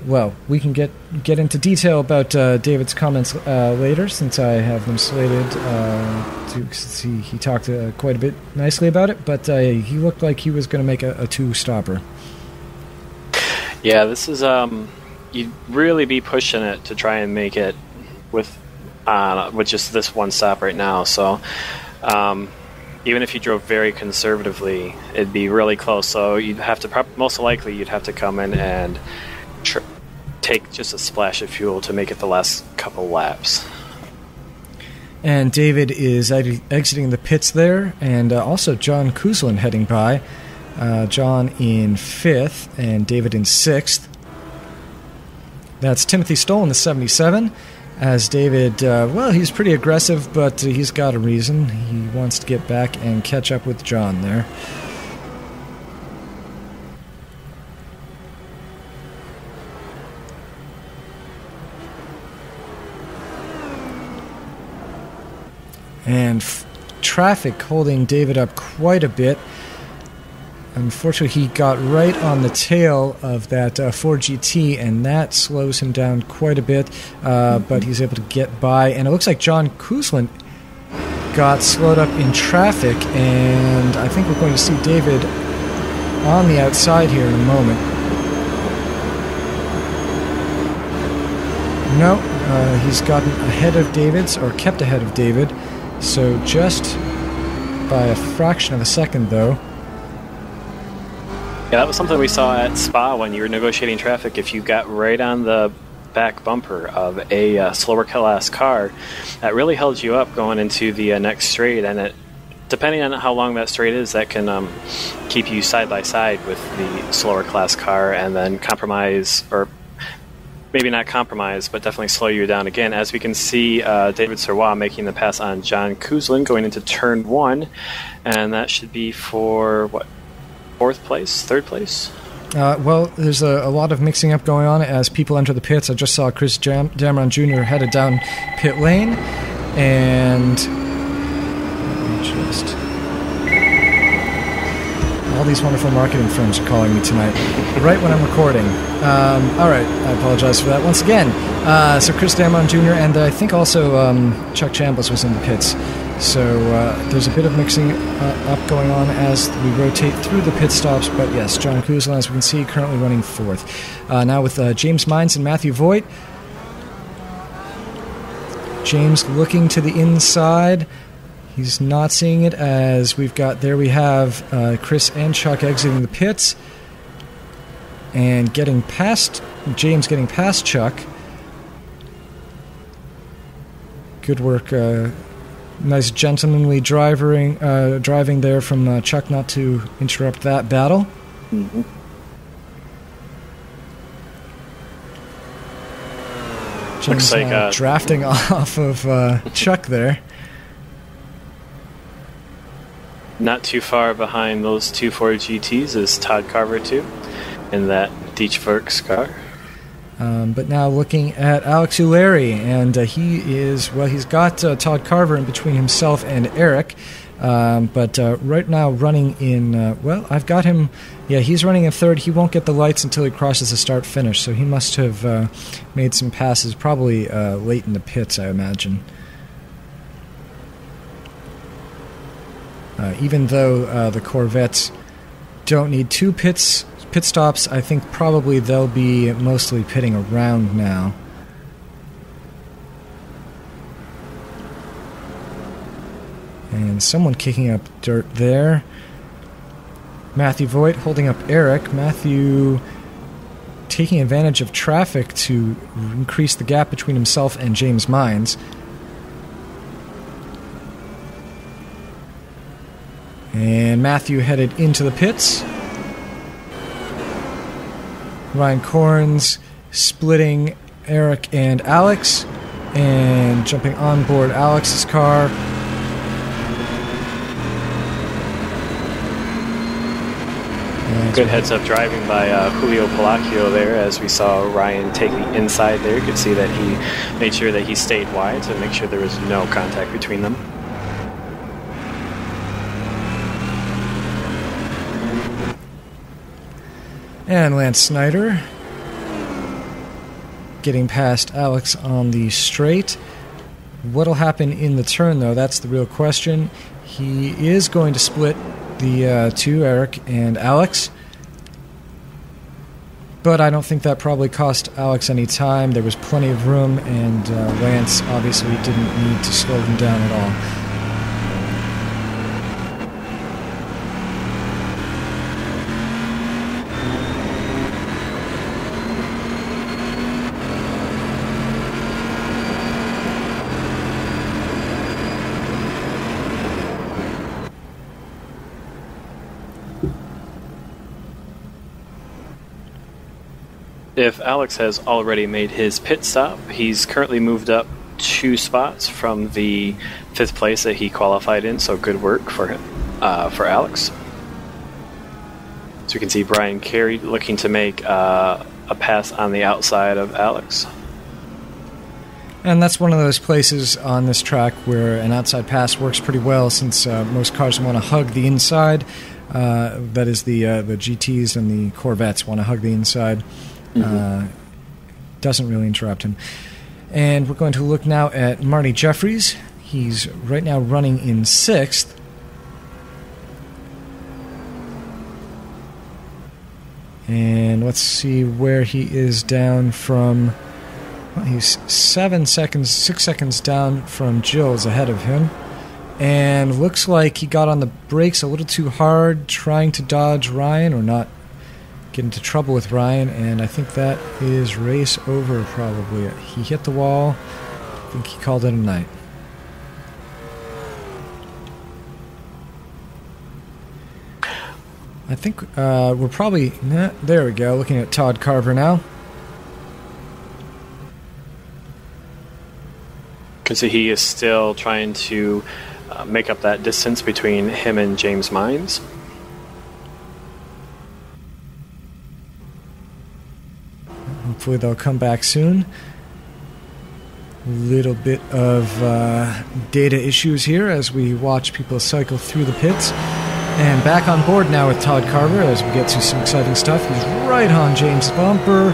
Well, we can get into detail about David's comments later, since I have them slated to see. He talked quite a bit nicely about it, but he looked like he was going to make a two-stopper. Yeah, this is you'd really be pushing it to try and make it with just this one stop right now. So even if you drove very conservatively, it'd be really close. So you'd have to most likely you'd have to come in and take just a splash of fuel to make it the last couple laps. And David is exiting the pits there, and also John Kuzlin heading by. John in fifth and David in sixth. That's Timothy Stoll in the 77. As David, well, he's pretty aggressive, but he's got a reason. He wants to get back and catch up with John there. And traffic holding David up quite a bit. Unfortunately, he got right on the tail of that Ford GT, and that slows him down quite a bit, but he's able to get by. And it looks like John Kuzlin got slowed up in traffic, and I think we're going to see David on the outside here in a moment. No, he's gotten ahead of David's, or kept ahead of David, so just by a fraction of a second, though. Yeah, that was something we saw at Spa when you were negotiating traffic. If you got right on the back bumper of a slower class car, that really held you up going into the next straight, and it, depending on how long that straight is, that can keep you side by side with the slower class car and then compromise, or maybe not compromise, but definitely slow you down again. As we can see, David Serrois making the pass on John Kuzlin going into turn 1, and that should be for, what, 4th place? 3rd place? Well, there's a lot of mixing up going on as people enter the pits. I just saw Chris Dameron Jr. headed down pit lane, and just all these wonderful marketing firms are calling me tonight, right when I'm recording. All right, I apologize for that once again. So Chris Dameron Jr. and I think also Chuck Chambliss was in the pits. So there's a bit of mixing up going on as we rotate through the pit stops. But yes, John Kuzlin, as we can see, currently running 4th. Now with James Mines and Matthew Voigt. James looking to the inside. He's not seeing it as we've got, there we have Chris and Chuck exiting the pits. And getting past, James getting past Chuck. Good work. Nice gentlemanly driving there from Chuck not to interrupt that battle. Mm-hmm. James, looks like drafting off of Chuck there. Not too far behind those two Ford GTs is Todd Carver too, in that Dietz-Werks car. But now looking at Alex Uleri, and he is, well, he's got Todd Carver in between himself and Eric, but right now running in, well, I've got him, yeah, he's running in 3rd. He won't get the lights until he crosses the start-finish, so he must have made some passes, probably late in the pits, I imagine. Even though the Corvettes don't need 2 pit stops, I think probably they'll be mostly pitting around now. And someone kicking up dirt there. Matthew Voigt holding up Eric. Matthew taking advantage of traffic to increase the gap between himself and James Mines. And Matthew headed into the pits. Ryan Corns splitting Eric and Alex and jumping on board Alex's car. Good heads-up driving by Julio Palacio there, as we saw Ryan take the inside there. You could see that he made sure that he stayed wide to make sure there was no contact between them. And Lance Snyder getting past Alex on the straight. What'll happen in the turn, though? That's the real question. He is going to split the two, Eric and Alex. But I don't think that probably cost Alex any time. There was plenty of room, and Lance obviously didn't need to slow him down at all. If Alex has already made his pit stop, he's currently moved up 2 spots from the 5th place that he qualified in, so good work for him, for Alex. So we can see Brian Carey looking to make a pass on the outside of Alex. And that's one of those places on this track where an outside pass works pretty well, since most cars want to hug the inside. That is the GTs and the Corvettes want to hug the inside. Doesn't really interrupt him. And we're going to look now at Marty Jeffries. He's right now running in 6th. And let's see where he is down from. Well, he's 6 seconds down from Gilles ahead of him. And looks like he got on the brakes a little too hard trying to dodge Ryan, or not. get into trouble with Ryan, and I think that is race over probably. He hit the wall. I think he called it a night. I think we're probably... there we go, looking at Todd Carver now. Can see he is still trying to make up that distance between him and James Mines. Hopefully they'll come back soon. A little bit of data issues here as we watch people cycle through the pits. And back on board now with Todd Carver as we get to some exciting stuff. He's right on James' bumper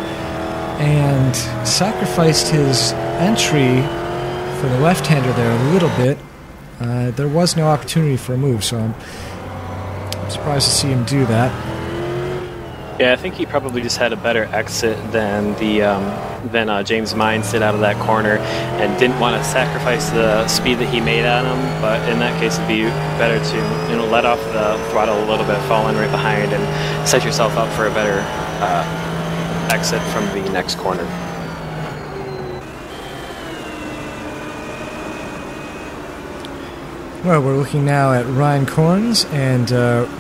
and sacrificed his entry for the left-hander there a little bit. There was no opportunity for a move, so I'm surprised to see him do that. Yeah, I think he probably just had a better exit than James Mines did out of that corner, and didn't want to sacrifice the speed that he made on him. But in that case, it'd be better to let off the throttle a little bit, fall in right behind, and set yourself up for a better exit from the next corner. Well, we're looking now at Ryan Corns, and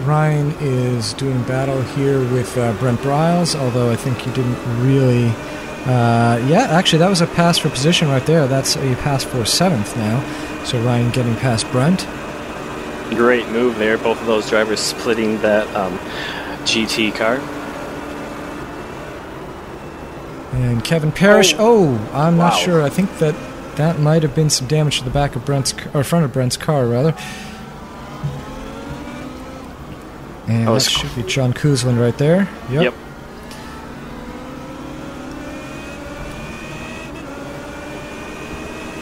Ryan is doing battle here with Brent Briles, although I think he didn't really... yeah, actually, that was a pass for position right there. That's a pass for 7th now, so Ryan getting past Brent. Great move there, both of those drivers splitting that GT car. And Kevin Parrish, I'm not sure, I think that might have been some damage to the back of front of Brent's car, rather. And that should be John Kuzlin right there. Yep.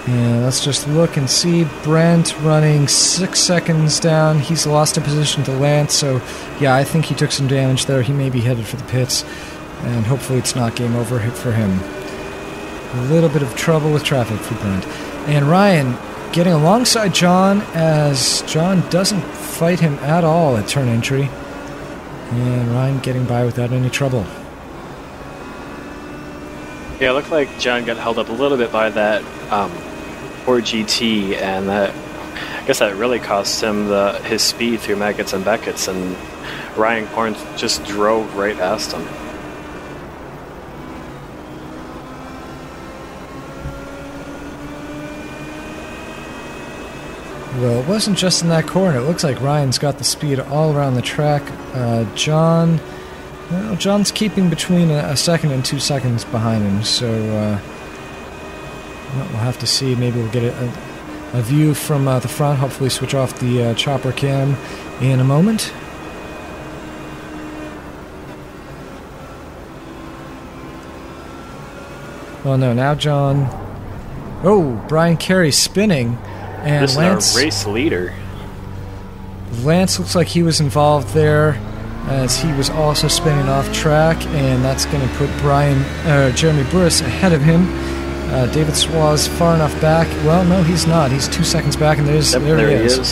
And let's just look and see. Brent running 6 seconds down. He's lost a position to Lance, so yeah, I think he took some damage there. He may be headed for the pits, and hopefully it's not game over for him. A little bit of trouble with traffic for Brent. And Ryan getting alongside John as John doesn't fight him at all at turn entry. And Ryan getting by without any trouble. Yeah, it looked like John got held up a little bit by that poor GT, and that, I guess that really cost him his speed through Maggots and Beckett's, and Ryan Corns just drove right past him. Well, it wasn't just in that corner. It looks like Ryan's got the speed all around the track. John's keeping between a second and 2 seconds behind him, so we'll have to see. Maybe we'll get a view from the front, hopefully switch off the chopper cam in a moment. Oh no, now John... Oh, Brian Carey spinning. And this Lance, is our race leader. Lance looks like he was involved there, as he was also spinning off track, and that's going to put Jeremy Burris ahead of him. David Swaz far enough back. Well, no, he's not. He's 2 seconds back, and there he is.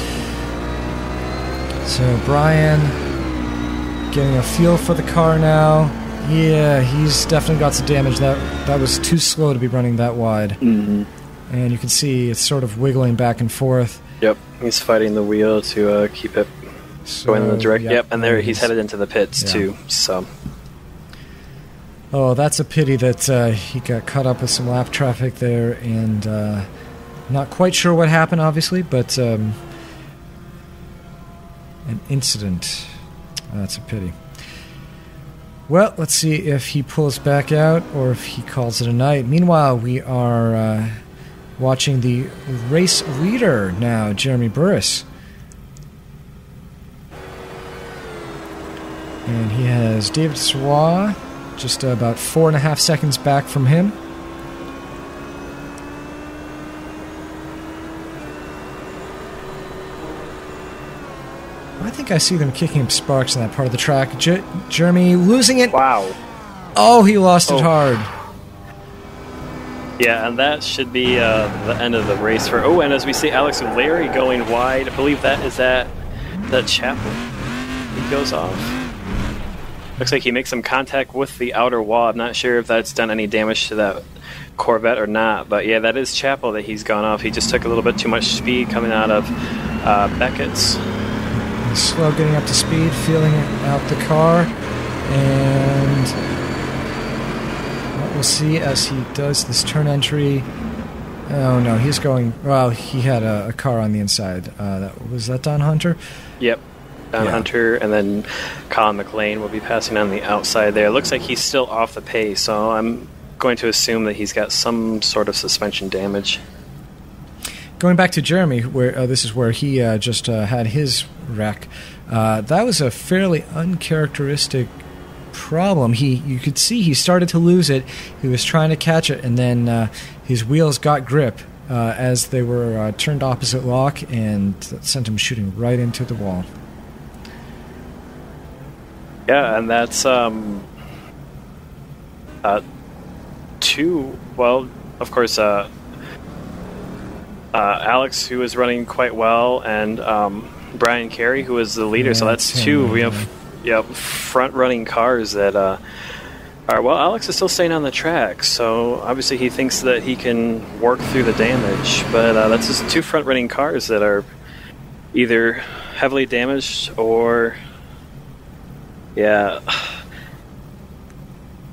So Brian getting a feel for the car now. Yeah, he's definitely got some damage. That was too slow to be running that wide. Mm-hmm. And you can see it's sort of wiggling back and forth. Yep, he's fighting the wheel to keep it going in the direction. Yep, and there he's headed into the pits too. So. Oh, that's a pity that he got caught up with some lap traffic there, and not quite sure what happened, obviously, but an incident. That's a pity. Well, let's see if he pulls back out or if he calls it a night. Meanwhile, we are watching the race leader now, Jeremy Burris. And he has David Swa just about 4.5 seconds back from him. I think I see them kicking up sparks in that part of the track. Jeremy losing it. Wow. Oh, he lost it hard. Yeah, and that should be the end of the race for... Oh, and as we see Alex O'Leary going wide, I believe that is that Chapel. He goes off. Looks like he makes some contact with the outer wall. I'm not sure if that's done any damage to that Corvette or not, but yeah, that is Chappell that he's gone off. He just took a little bit too much speed coming out of Beckett's. He's slow getting up to speed, feeling out the car, and what we'll see as he does this turn entry. Oh no, he's going. Well, he had a car on the inside. Was that Don Hunter? Yep. Don Hunter, and then Colin McLean will be passing on the outside there. It looks like he's still off the pace, so I'm going to assume that he's got some sort of suspension damage. Going back to Jeremy, where this is where he just had his wreck. That was a fairly uncharacteristic problem. You could see he started to lose it. He was trying to catch it, and then his wheels got grip as they were turned opposite lock, and that sent him shooting right into the wall. Yeah, and that's two. Well, of course, Alex, who was running quite well, and Brian Carey, who was the leader. So that's two. We have front-running cars that are. Well, Alex is still staying on the track, so obviously he thinks that he can work through the damage. But that's just two front-running cars that are either heavily damaged or. Yeah,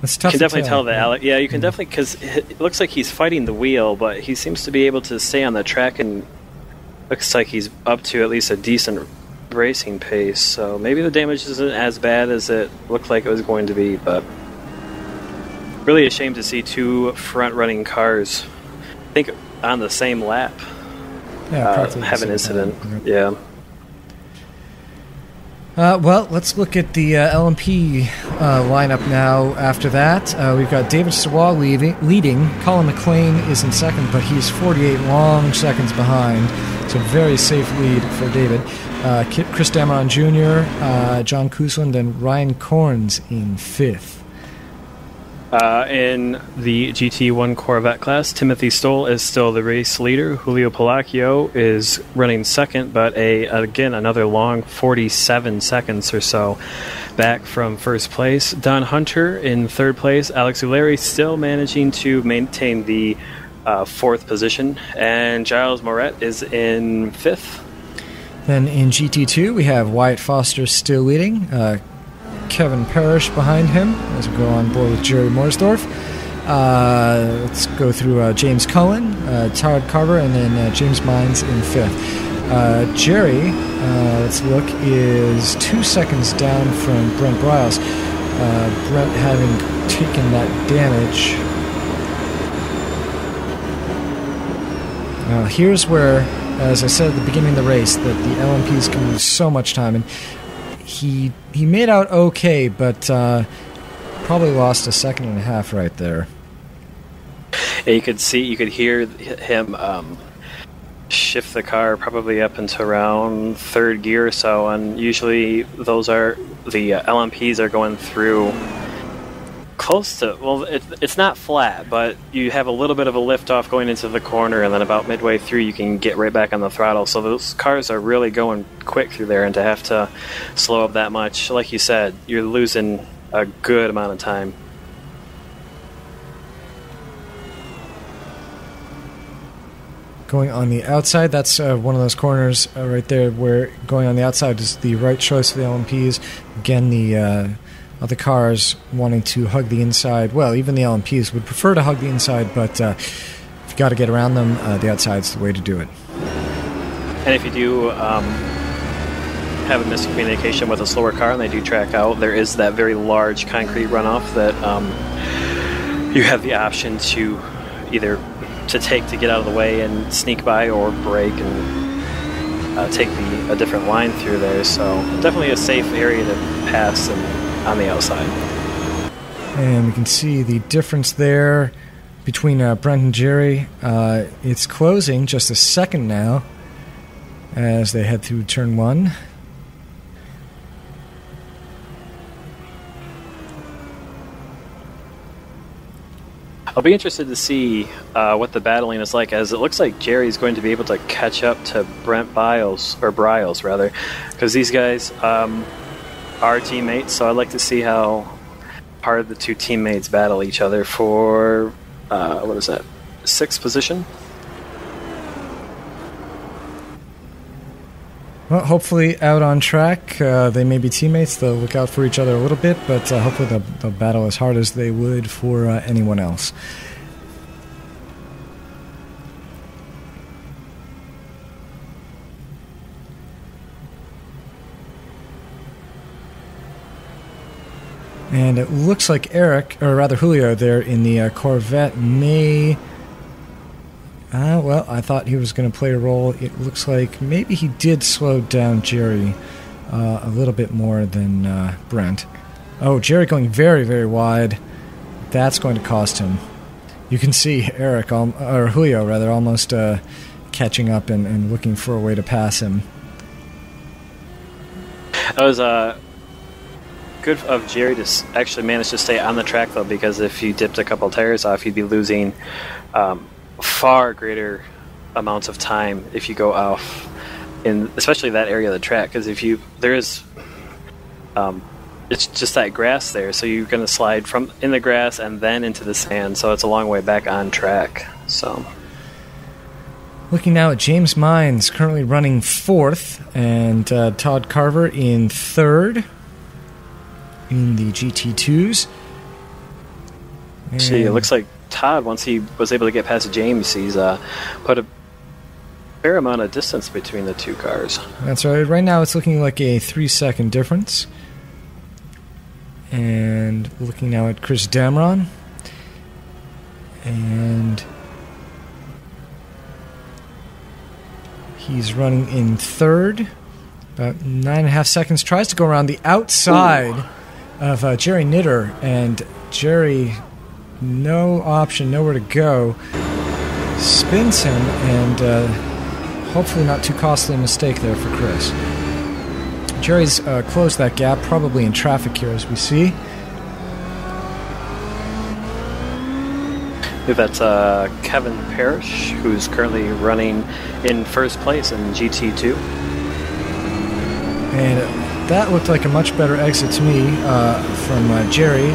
it's tough. You can definitely tell that yeah. Alex. Yeah, you can definitely, because it looks like he's fighting the wheel, but he seems to be able to stay on the track, and looks like he's up to at least a decent racing pace. So maybe the damage isn't as bad as it looked like it was going to be, but really a shame to see two front-running cars, I think, on the same lap have an incident. Yeah. Well, let's look at the LMP lineup now after that. We've got David Sawal leading. Colin McLean is in second, but he's 48 long seconds behind. So very safe lead for David. Chris Dameron Jr., John Kusland, and Ryan Corns in fifth. In the GT1 Corvette class, Timothy Stoll is still the race leader. Julio Palacio is running second, but again, another long 47 seconds or so back from first place. Don Hunter in third place. Alex Uleri still managing to maintain the fourth position. And Giles Moret is in fifth. Then in GT2, we have Wyatt Foster still leading. Kevin Parrish behind him as we go on board with Jerry Morsdorf. Let's go through James Cullen, Tyrod Carver, and then James Mines in fifth. Jerry, let's look, is 2 seconds down from Brent Briles. Brent having taken that damage. Here's where, as I said at the beginning of the race, that the LMPs can lose so much time, and he made out okay, but probably lost a second and a half right there. Yeah, you could hear him shift the car probably up into around third gear or so, and usually those are the LMPs are going through close to, well, it's not flat, but you have a little bit of a lift off going into the corner, and then about midway through you can get right back on the throttle. So those cars are really going quick through there, and to have to slow up that much, like you said, you're losing a good amount of time. Going on the outside, that's one of those corners right there where going on the outside is the right choice for the LMPs. Again, the other cars wanting to hug the inside. Well, even the LMPs would prefer to hug the inside, but if you've got to get around them, the outside's the way to do it. And if you do have a miscommunication with a slower car and they do track out, there is that very large concrete runoff that you have the option to either to take to get out of the way and sneak by, or brake and take a different line through there. So definitely a safe area to pass and on the outside. And we can see the difference there between Brent and Jerry. It's closing just a second now as they head through turn one. I'll be interested to see what the battling is like, as it looks like Jerry's going to be able to catch up to Brent Briles, because these guys are teammates, so I'd like to see how hard the two teammates battle each other for, what is that, 6th position? Well, hopefully out on track, they may be teammates. They'll look out for each other a little bit, but hopefully they'll battle as hard as they would for anyone else. And it looks like Eric, or rather Julio there in the Corvette may... well, I thought he was going to play a role. It looks like maybe he did slow down Jerry a little bit more than Brent. Oh, Jerry going very, very wide. That's going to cost him. You can see Eric, or Julio rather, almost catching up and looking for a way to pass him. That was good of Jerry to actually manage to stay on the track, though, because if you dipped a couple tires off, you'd be losing far greater amounts of time if you go off in especially that area of the track, because if you it's just that grass there, so you're going to slide from in the grass and then into the sand, so it's a long way back on track. So looking now at James Mines, currently running 4th, and Todd Carver in 3rd in the GT2s. See, it looks like Todd, once he was able to get past James, he's put a fair amount of distance between the two cars. That's right. Right now it's looking like a 3-second difference. And looking now at Chris Damron. And he's running in 3rd. About 9.5 seconds. Tries to go around the outside of Jerry Knitter. And Jerry... no option, nowhere to go. Spins him, and hopefully not too costly a mistake there for Chris. Jerry's closed that gap, probably in traffic here as we see. That's Kevin Parrish, who's currently running in 1st place in GT2. And that looked like a much better exit to me from Jerry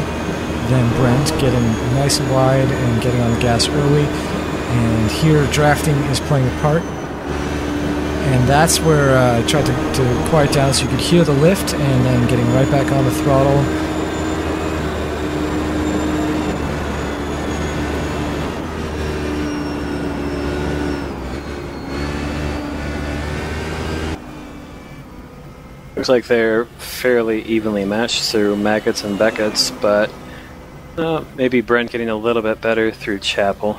than Brent, getting nice and wide and getting on the gas early. And here drafting is playing a part. And that's where I tried to quiet down so you could hear the lift, and then getting right back on the throttle. Looks like they're fairly evenly matched through Maggots and Beckett's, but maybe Brent getting a little bit better through Chapel.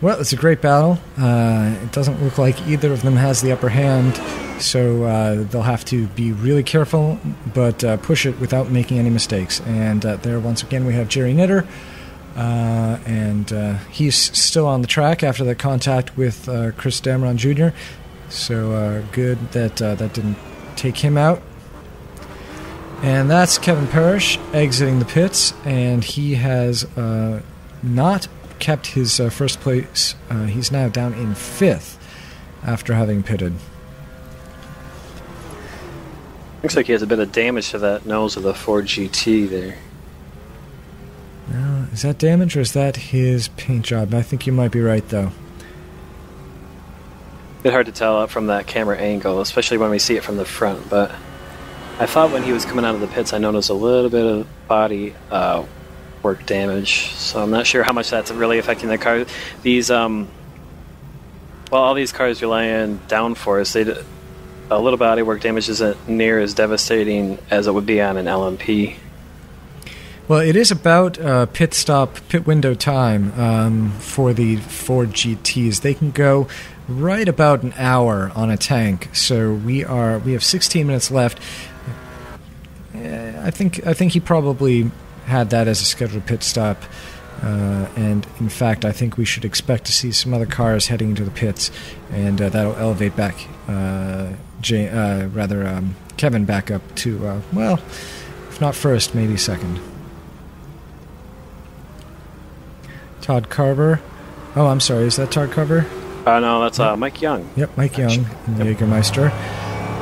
Well, it's a great battle. It doesn't look like either of them has the upper hand, so they'll have to be really careful, but push it without making any mistakes. And there, once again, we have Jerry Knitter, and he's still on the track after the contact with Chris Damron Jr., so good that that didn't take him out. And that's Kevin Parrish exiting the pits, and he has not kept his first place. He's now down in 5th after having pitted. Looks like he has a bit of damage to that nose of the Ford GT there. Is that damage or is that his paint job? I think you might be right, though. It's hard to tell from that camera angle, especially when we see it from the front, but I thought when he was coming out of the pits I noticed a little bit of body work damage, so I'm not sure how much that's really affecting the car. These all these cars rely on downforce. A little body work damage isn't near as devastating as it would be on an LMP. Well, it is about pit window time for the Ford GTs. They can go right about an hour on a tank, so we have 16 minutes left. I think he probably had that as a scheduled pit stop, and in fact I think we should expect to see some other cars heading into the pits, and that'll elevate back Kevin back up to well, if not first, maybe second. Todd Carver Oh, I'm sorry. Is that Tart Cover? No, that's Mike Young. Yep, Mike Young in the Jägermeister.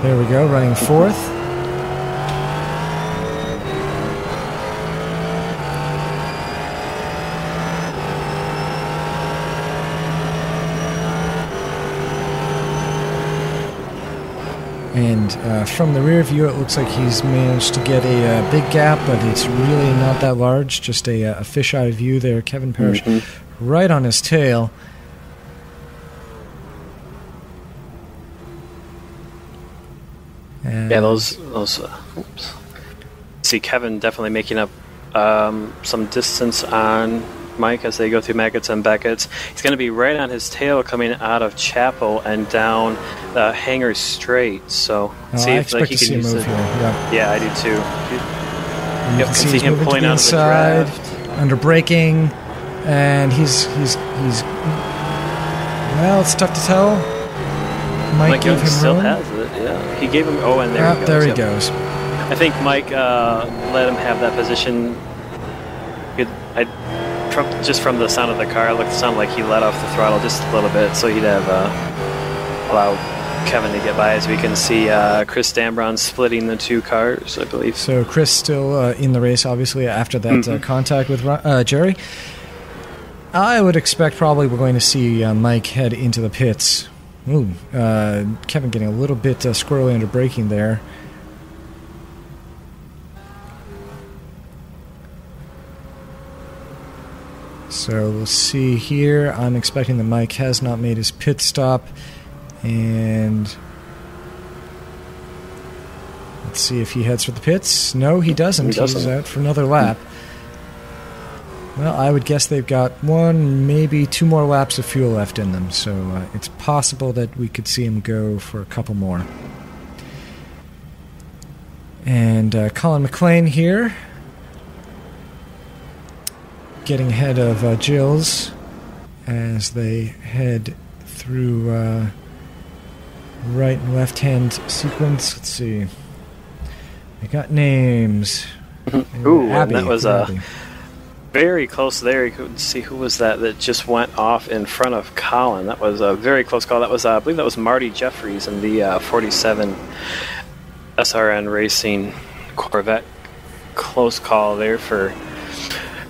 There we go, running fourth. And from the rear view, it looks like he's managed to get a big gap, but it's really not that large. Just a fisheye view there. Kevin Parrish right on his tail. And yeah, those. Oops. See Kevin definitely making up some distance on Mike as they go through Maggots and Beckett's. He's going to be right on his tail coming out of Chapel and down the Hanger Straight. So see I if expect he to can see use him move it. here. Yeah, I do too. You can see him pulling out inside, under braking, and he's well, it's tough to tell. Mike gave him still room. has it. Yeah, he gave him. Oh, and there he goes. There he goes. I think Mike let him have that position. Just from the sound of the car, it sounded like he let off the throttle just a little bit, so he'd have allowed Kevin to get by. As we can see, Chris Dambron splitting the two cars, I believe. So Chris still in the race, obviously, after that contact with Jerry. I would expect probably we're going to see Mike head into the pits. Ooh, Kevin getting a little bit squirrely under braking there. So we'll see here. I'm expecting that Mike has not made his pit stop. And let's see if he heads for the pits. No, he doesn't. He's out for another lap. Well, I would guess they've got one, maybe two more laps of fuel left in them. So it's possible that we could see him go for a couple more. And Colin McLean here, getting ahead of Jills as they head through right and left hand sequence. Let's see. They got names. Ooh, Abby, and that was Abby. Very close there. You could see who was that just went off in front of Colin. That was a very close call. That was I believe that was Marty Jeffries in the 47 SRN Racing Corvette. Close call there for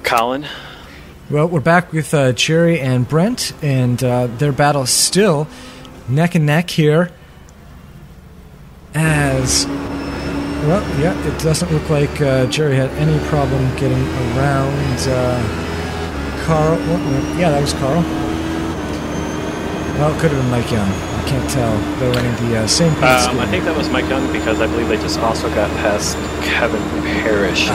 Colin. Well, we're back with Jerry and Brent, and their battle is still neck and neck here. As, well, yeah, it doesn't look like Jerry had any problem getting around Carl. Well, yeah, that was Carl. Well, it could have been Mike Young. I can't tell. They're running the same pit scheme. I think that was Mike Young because I believe they just also got past Kevin Parrish.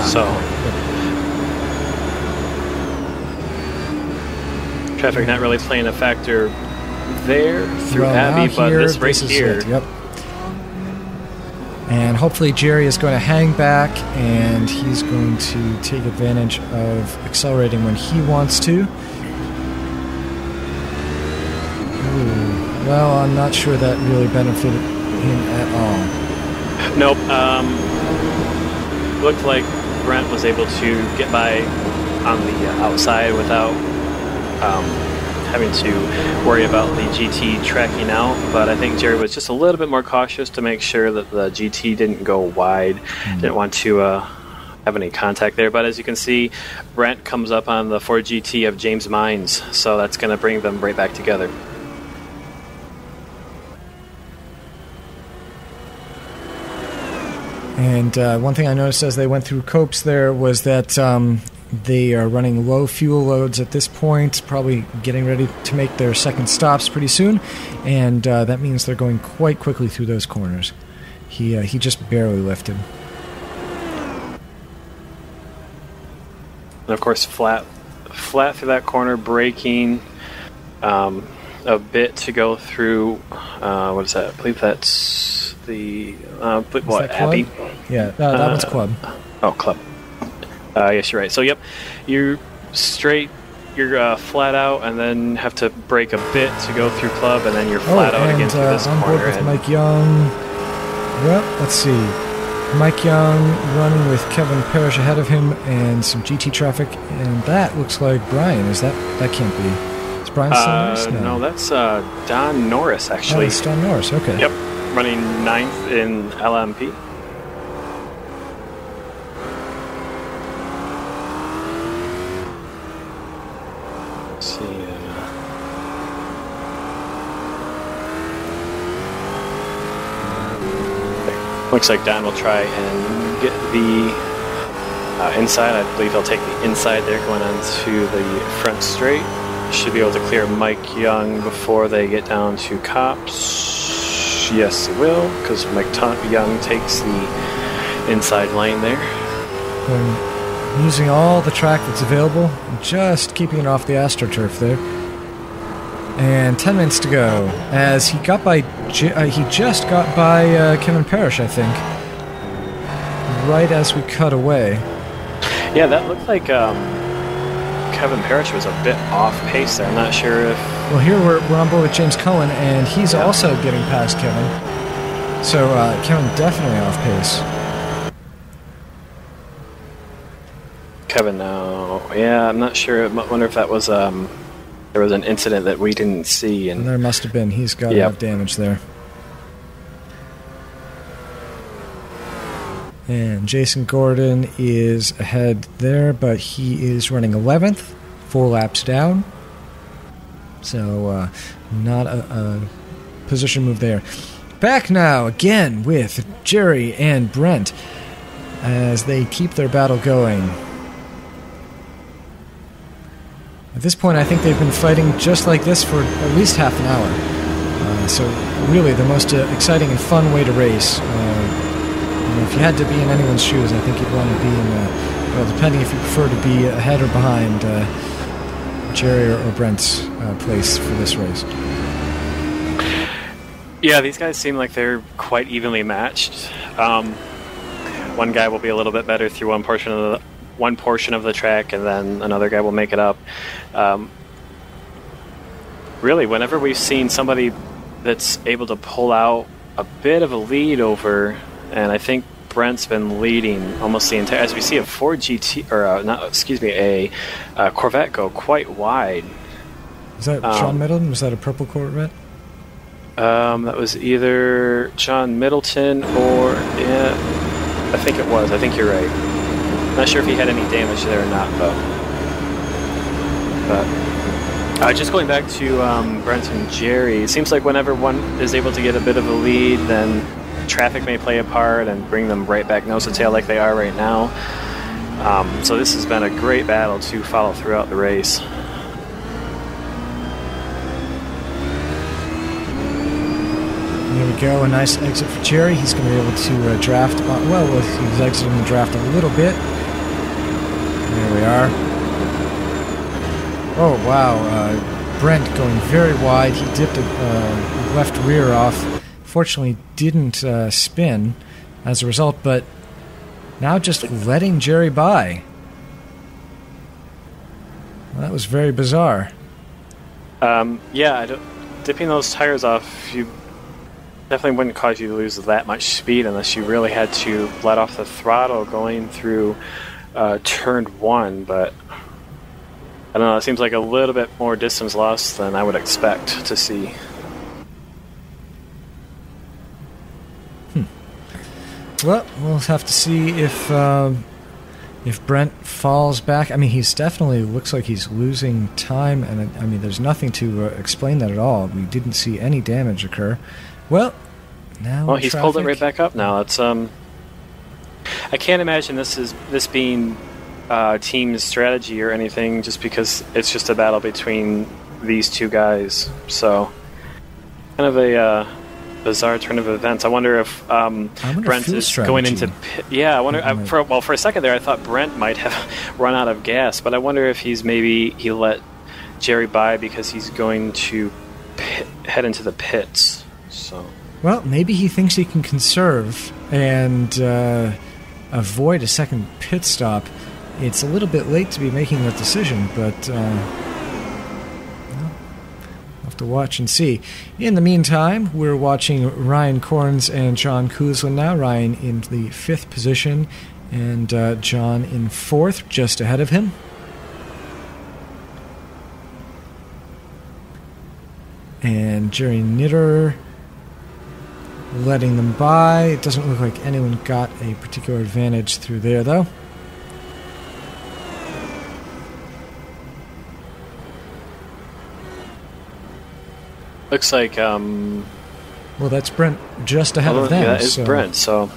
Traffic not really playing a factor there through Abbey, but this race here. Yep. And hopefully Jerry is going to hang back, and he's going to take advantage of accelerating when he wants to. Ooh, well, I'm not sure that really benefited him at all. Nope. Looked like Brent was able to get by on the outside without having to worry about the GT tracking out, but I think Jerry was just a little bit more cautious to make sure that the GT didn't go wide. Didn't want to have any contact there, but as you can see, Brent comes up on the Ford GT of James Mines, so that's going to bring them right back together. And one thing I noticed as they went through Copes there was that they are running low fuel loads at this point, probably getting ready to make their second stops pretty soon, and that means they're going quite quickly through those corners. He just barely lifted. And of course, flat through that corner, braking, a bit to go through. What is that? I believe that's the what, Abbey? Yeah, that one's Club. Oh, Club. Yes, you're right. So, yep, you're straight, you're flat out, and then have to brake a bit to go through Club, and then you're flat out again through this on corner. Board with Mike Young. Well, let's see. Mike Young running with Kevin Parrish ahead of him, and some GT traffic, and that looks like Brian. That can't be? Is Brian Sanders? No, that's Don Norris, actually. Oh, it's Don Norris, okay. Yep, running 9th in LMP. Let's see. Looks like Don will try and get the inside. I believe he'll take the inside there going onto the front straight. Should be able to clear Mike Young before they get down to Copse. Yes, he will, because Mike Young takes the inside lane there. Using all the track that's available, just keeping it off the AstroTurf there. And 10 minutes to go, as he got by, he just got by Kevin Parrish, I think, right as we cut away. Yeah, that looked like Kevin Parrish was a bit off pace there. I'm not sure if... Well, here we're on board with James Cullen, and he's also getting past Kevin. So Kevin definitely off pace. Kevin now, yeah, I'm not sure. I wonder if that was there was an incident that we didn't see, and there must have been. He's got enough damage there. And Jason Gordon is ahead there, but he is running 11th, 4 laps down. So not a position move there. Back now again with Jerry and Brent as they keep their battle going. At this point, I think they've been fighting just like this for at least half an hour. So really the most exciting and fun way to race. If you had to be in anyone's shoes, I think you'd want to be in, well, depending if you prefer to be ahead or behind Jerry or Brent's place for this race. Yeah, these guys seem like they're quite evenly matched. One guy will be a little bit better through one portion of the track, and then another guy will make it up. Really, whenever we've seen somebody that's able to pull out a bit of a lead over, and I think Brent's been leading almost the entire, as we see a Ford GT, or a Corvette go quite wide. Is that Sean Middleton? Was that a purple Corvette? That was either John Middleton or, yeah, I think it was. I think you're right. Not sure if he had any damage there or not, but just going back to Brent and Jerry, it seems like whenever one is able to get a bit of a lead, then traffic may play a part and bring them right back nose to tail like they are right now. So this has been a great battle to follow throughout the race. There we go, a nice exit for Jerry. He's going to be able to draft, he's exiting the draft a little bit. There we are. Oh, wow. Brent going very wide. He dipped a left rear off. Fortunately, didn't spin as a result, but now just letting Jerry by. Well, that was very bizarre. Dipping those tires off, you definitely wouldn't cause you to lose that much speed unless you really had to let off the throttle going through turn 1, but I don't know, it seems like a little bit more distance lost than I would expect to see. Well, we'll have to see if Brent falls back. I mean, he's definitely looks like he's losing time, and I mean, there's nothing to explain that at all. We didn't see any damage occur. Well, now he's pulled it right back up now. It's I can't imagine this being team strategy or anything, just because it's just a battle between these two guys. So, kind of a bizarre turn of events. I wonder if Brent is going into pit. Yeah, I wonder. For a second there, I thought Brent might have run out of gas, but I wonder if he let Jerry by because he's going to head into the pits. So, well, maybe he thinks he can conserve and avoid a second pit stop. It's a little bit late to be making that decision, but we'll have to watch and see. In the meantime, we're watching Ryan Corns and John Kuzlin now. Ryan in the 5th position and John in 4th, just ahead of him. And Jerry Knitter letting them by. It doesn't look like anyone got a particular advantage through there, though. Looks like... well, that's Brent just ahead of them. Yeah, that is Brent, so...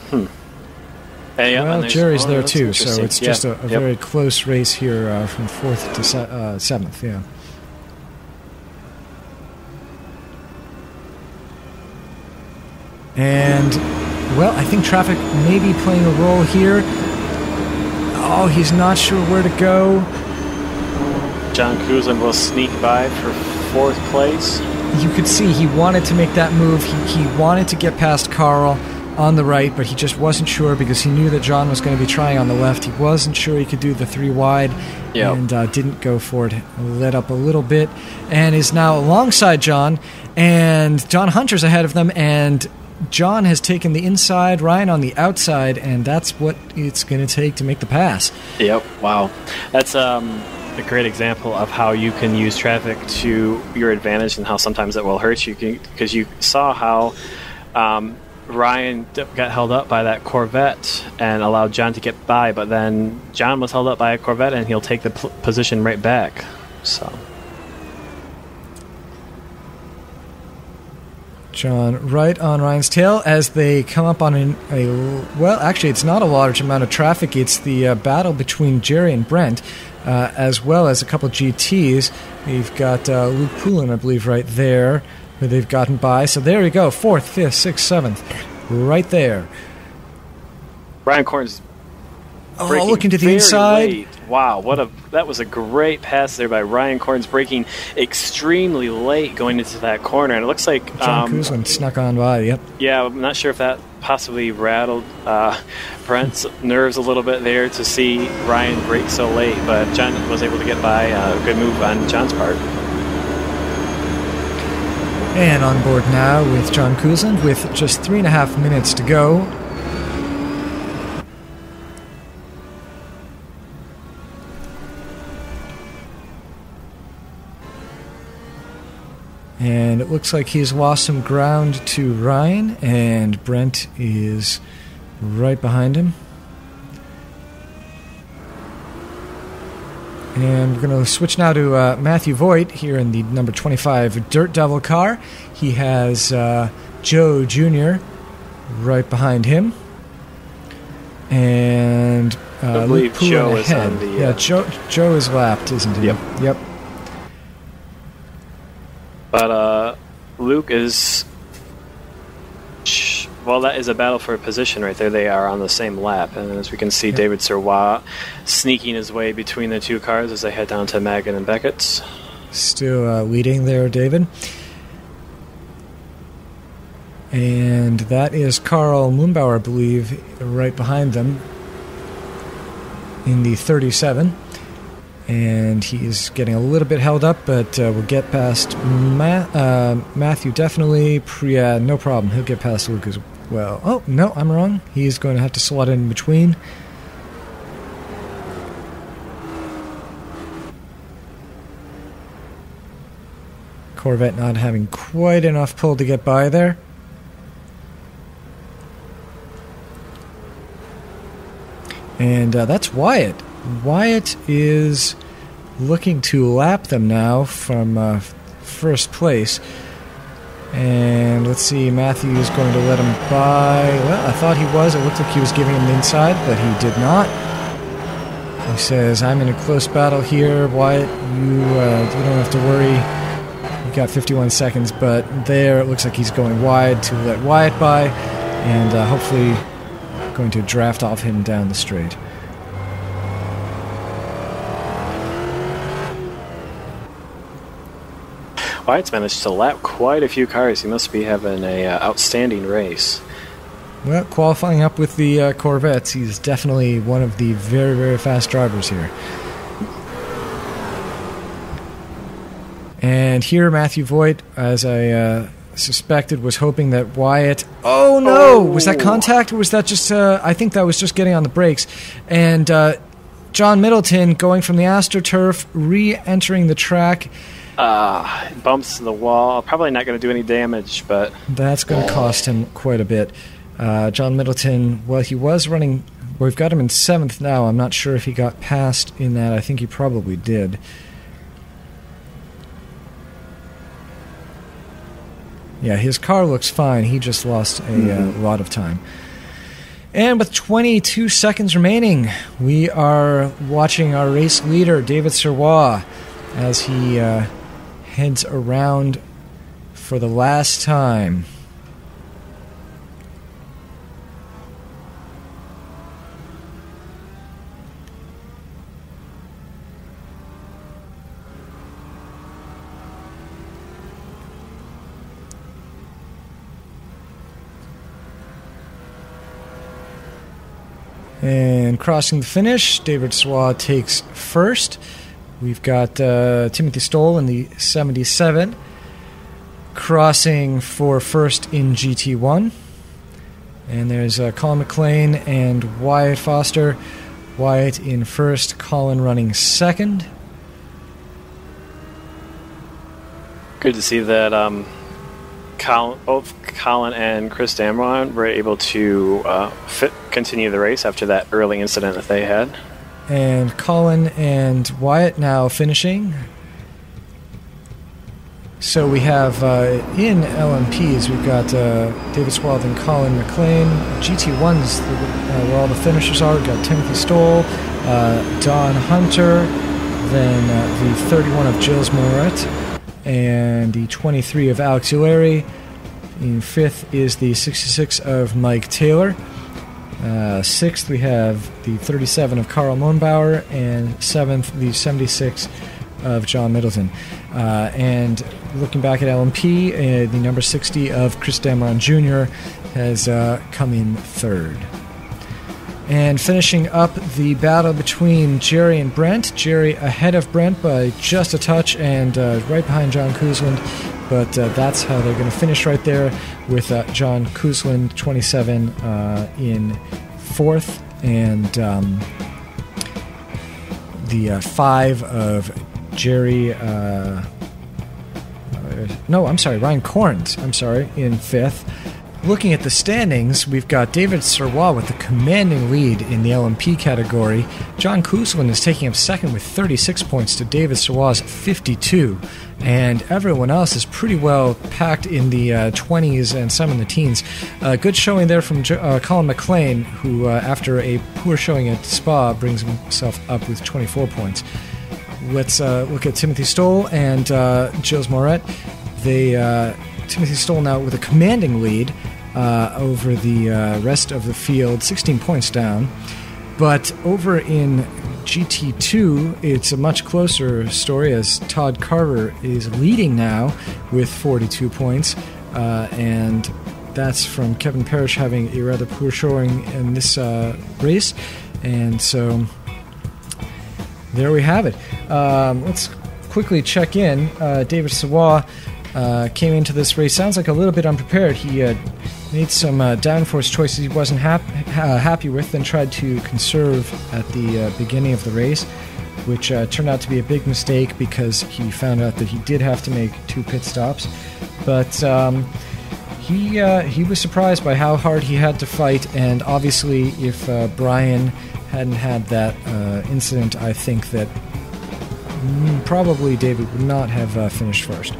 Well, Jerry's there too, so it's just a very close race here from 4th to 7th, yeah. And, well, I think traffic may be playing a role here. Oh, he's not sure where to go. John Kuzlin will sneak by for 4th place. You could see he wanted to make that move. He wanted to get past Carl on the right, but he just wasn't sure because he knew that John was going to be trying on the left. He wasn't sure he could do the 3 wide and didn't go for it. Let up a little bit and is now alongside John, and John Hunter's ahead of them, and John has taken the inside, Ryan on the outside, and that's what it's going to take to make the pass. Yep, wow. That's a great example of how you can use traffic to your advantage and how sometimes it will hurt you, because you saw how Ryan got held up by that Corvette and allowed John to get by, but then John was held up by a Corvette and he'll take the position right back. So John right on Ryan's tail as they come up on well, actually it's not a large amount of traffic. It's the battle between Jerry and Brent, as well as a couple GTs. We've got Luke Poulin, I believe, right there, who they've gotten by. So there we go, 4th, 5th, 6th, 7th, right there. Ryan Corn's looking to the inside. Late. Wow, that was a great pass there by Ryan Corn's, braking extremely late going into that corner, and it looks like John Kuzlin snuck on by. Yep. Yeah, I'm not sure if that possibly rattled Brent's nerves a little bit there to see Ryan brake so late, but John was able to get by. A good move on John's part. And on board now with John Kuzlin with just 3.5 minutes to go. And it looks like he's lost some ground to Ryan, and Brent is right behind him. And we're going to switch now to Matthew Voigt here in the number 25 Dirt Devil car. He has Joe Jr. right behind him. And I believe Joe is on the... Yeah, Joe is lapped, isn't he? Yep. But Luke is... Well, that is a battle for a position right there. They are on the same lap. And as we can see, David Serwa sneaking his way between the two cars as they head down to Magan and Beckett's. Still leading there, David. And that is Carl Moonbauer, I believe, right behind them in the 37. And he's getting a little bit held up, but we'll get past Matthew definitely. Yeah, no problem. He'll get past Luke as well. Oh, no, I'm wrong. He's going to have to slot in between. Corvette not having quite enough pull to get by there. And that's Wyatt. Wyatt is looking to lap them now from first place. And let's see, Matthew is going to let him by. Well, I thought he was. It looked like he was giving him the inside, but he did not. He says, I'm in a close battle here. Wyatt, you don't have to worry. You got 51 seconds, but there it looks like he's going wide to let Wyatt by, and hopefully going to draft off him down the straight. Wyatt's managed to lap quite a few cars. He must be having an outstanding race. Well, qualifying up with the Corvettes, he's definitely one of the very, very fast drivers here. And here, Matthew Voigt, as I suspected, was hoping that Wyatt... Oh, no! Oh. Was that contact, or was that just... I think that was just getting on the brakes. And John Middleton, going from the AstroTurf, re-entering the track, Bumps the wall. Probably not going to do any damage, but that's going to cost him quite a bit. John Middleton, well, he was running. We've got him in 7th now. I'm not sure if he got past in that. I think he probably did. Yeah, his car looks fine. He just lost a lot of time. And with 22 seconds remaining, we are watching our race leader, David Serrois, as he heads around for the last time. And crossing the finish, David Serrois takes first. We've got Timothy Stoll in the 77, crossing for first in GT1. And there's Colin McLean and Wyatt Foster. Wyatt in first, Colin running second. Good to see that both Colin and Chris Damron were able to continue the race after that early incident that they had. And Colin and Wyatt now finishing. So we have in LMPs, we've got David Serrois and Colin McLean. GT1s, where all the finishers are, we've got Timothy Stoll, Don Hunter, then the 31 of Gilles Moret, and the 23 of Alex Ulleri. In 5th is the 66 of Mike Taylor. 6th we have the 37 of Carl Mohnbauer, and 7th the 76 of John Middleton. And looking back at LMP, the number 60 of Chris Damron Jr. has come in 3rd. And finishing up the battle between Jerry and Brent. Jerry ahead of Brent by just a touch, and right behind John Kuzland. But that's how they're going to finish right there, with John Kuzland, 27, in 4th, and the 5 of Jerry... Ryan Corns, in 5th. Looking at the standings, we've got David Serrois with the commanding lead in the LMP category. John Kuzland is taking up second with 36 points to David Serrois' 52. And everyone else is pretty well packed in the 20s and some in the teens. Good showing there from Colin McLean, who, after a poor showing at Spa, brings himself up with 24 points. Let's look at Timothy Stoll and Gilles Moret. Timothy Stoll now with a commanding lead over the rest of the field, 16 points down. But over in GT2, it's a much closer story, as Todd Carter is leading now with 42 points. And that's from Kevin Parrish having a rather poor showing in this race. And so there we have it. Let's quickly check in. David Serrois came into this race, sounds like a little bit unprepared. He made some downforce choices he wasn't happy with, and tried to conserve at the beginning of the race, which turned out to be a big mistake, because he found out that he did have to make 2 pit stops. But he was surprised by how hard he had to fight, and obviously if Brian hadn't had that incident, I think that probably David would not have finished first.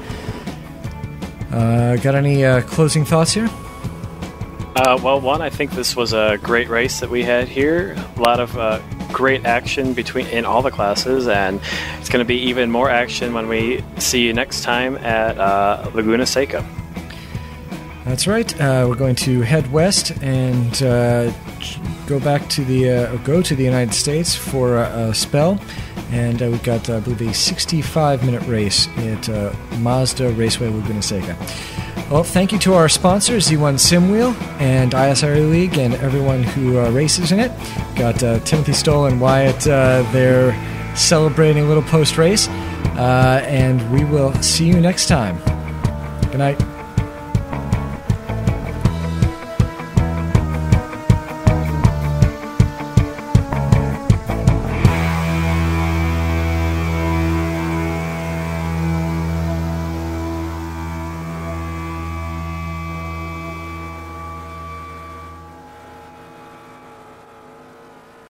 Got any closing thoughts here? One, I think this was a great race that we had here. A lot of great action in all the classes, and it's going to be even more action when we see you next time at Laguna Seca. That's right. We're going to head west and go to the United States for a spell. And we've got, I believe, a 65-minute race at Mazda Raceway Laguna Seca. Well, thank you to our sponsors, Z1 Simwheel and ISRA League, and everyone who races in it. Got Timothy Stoll and Wyatt there celebrating a little post-race. And we will see you next time. Good night.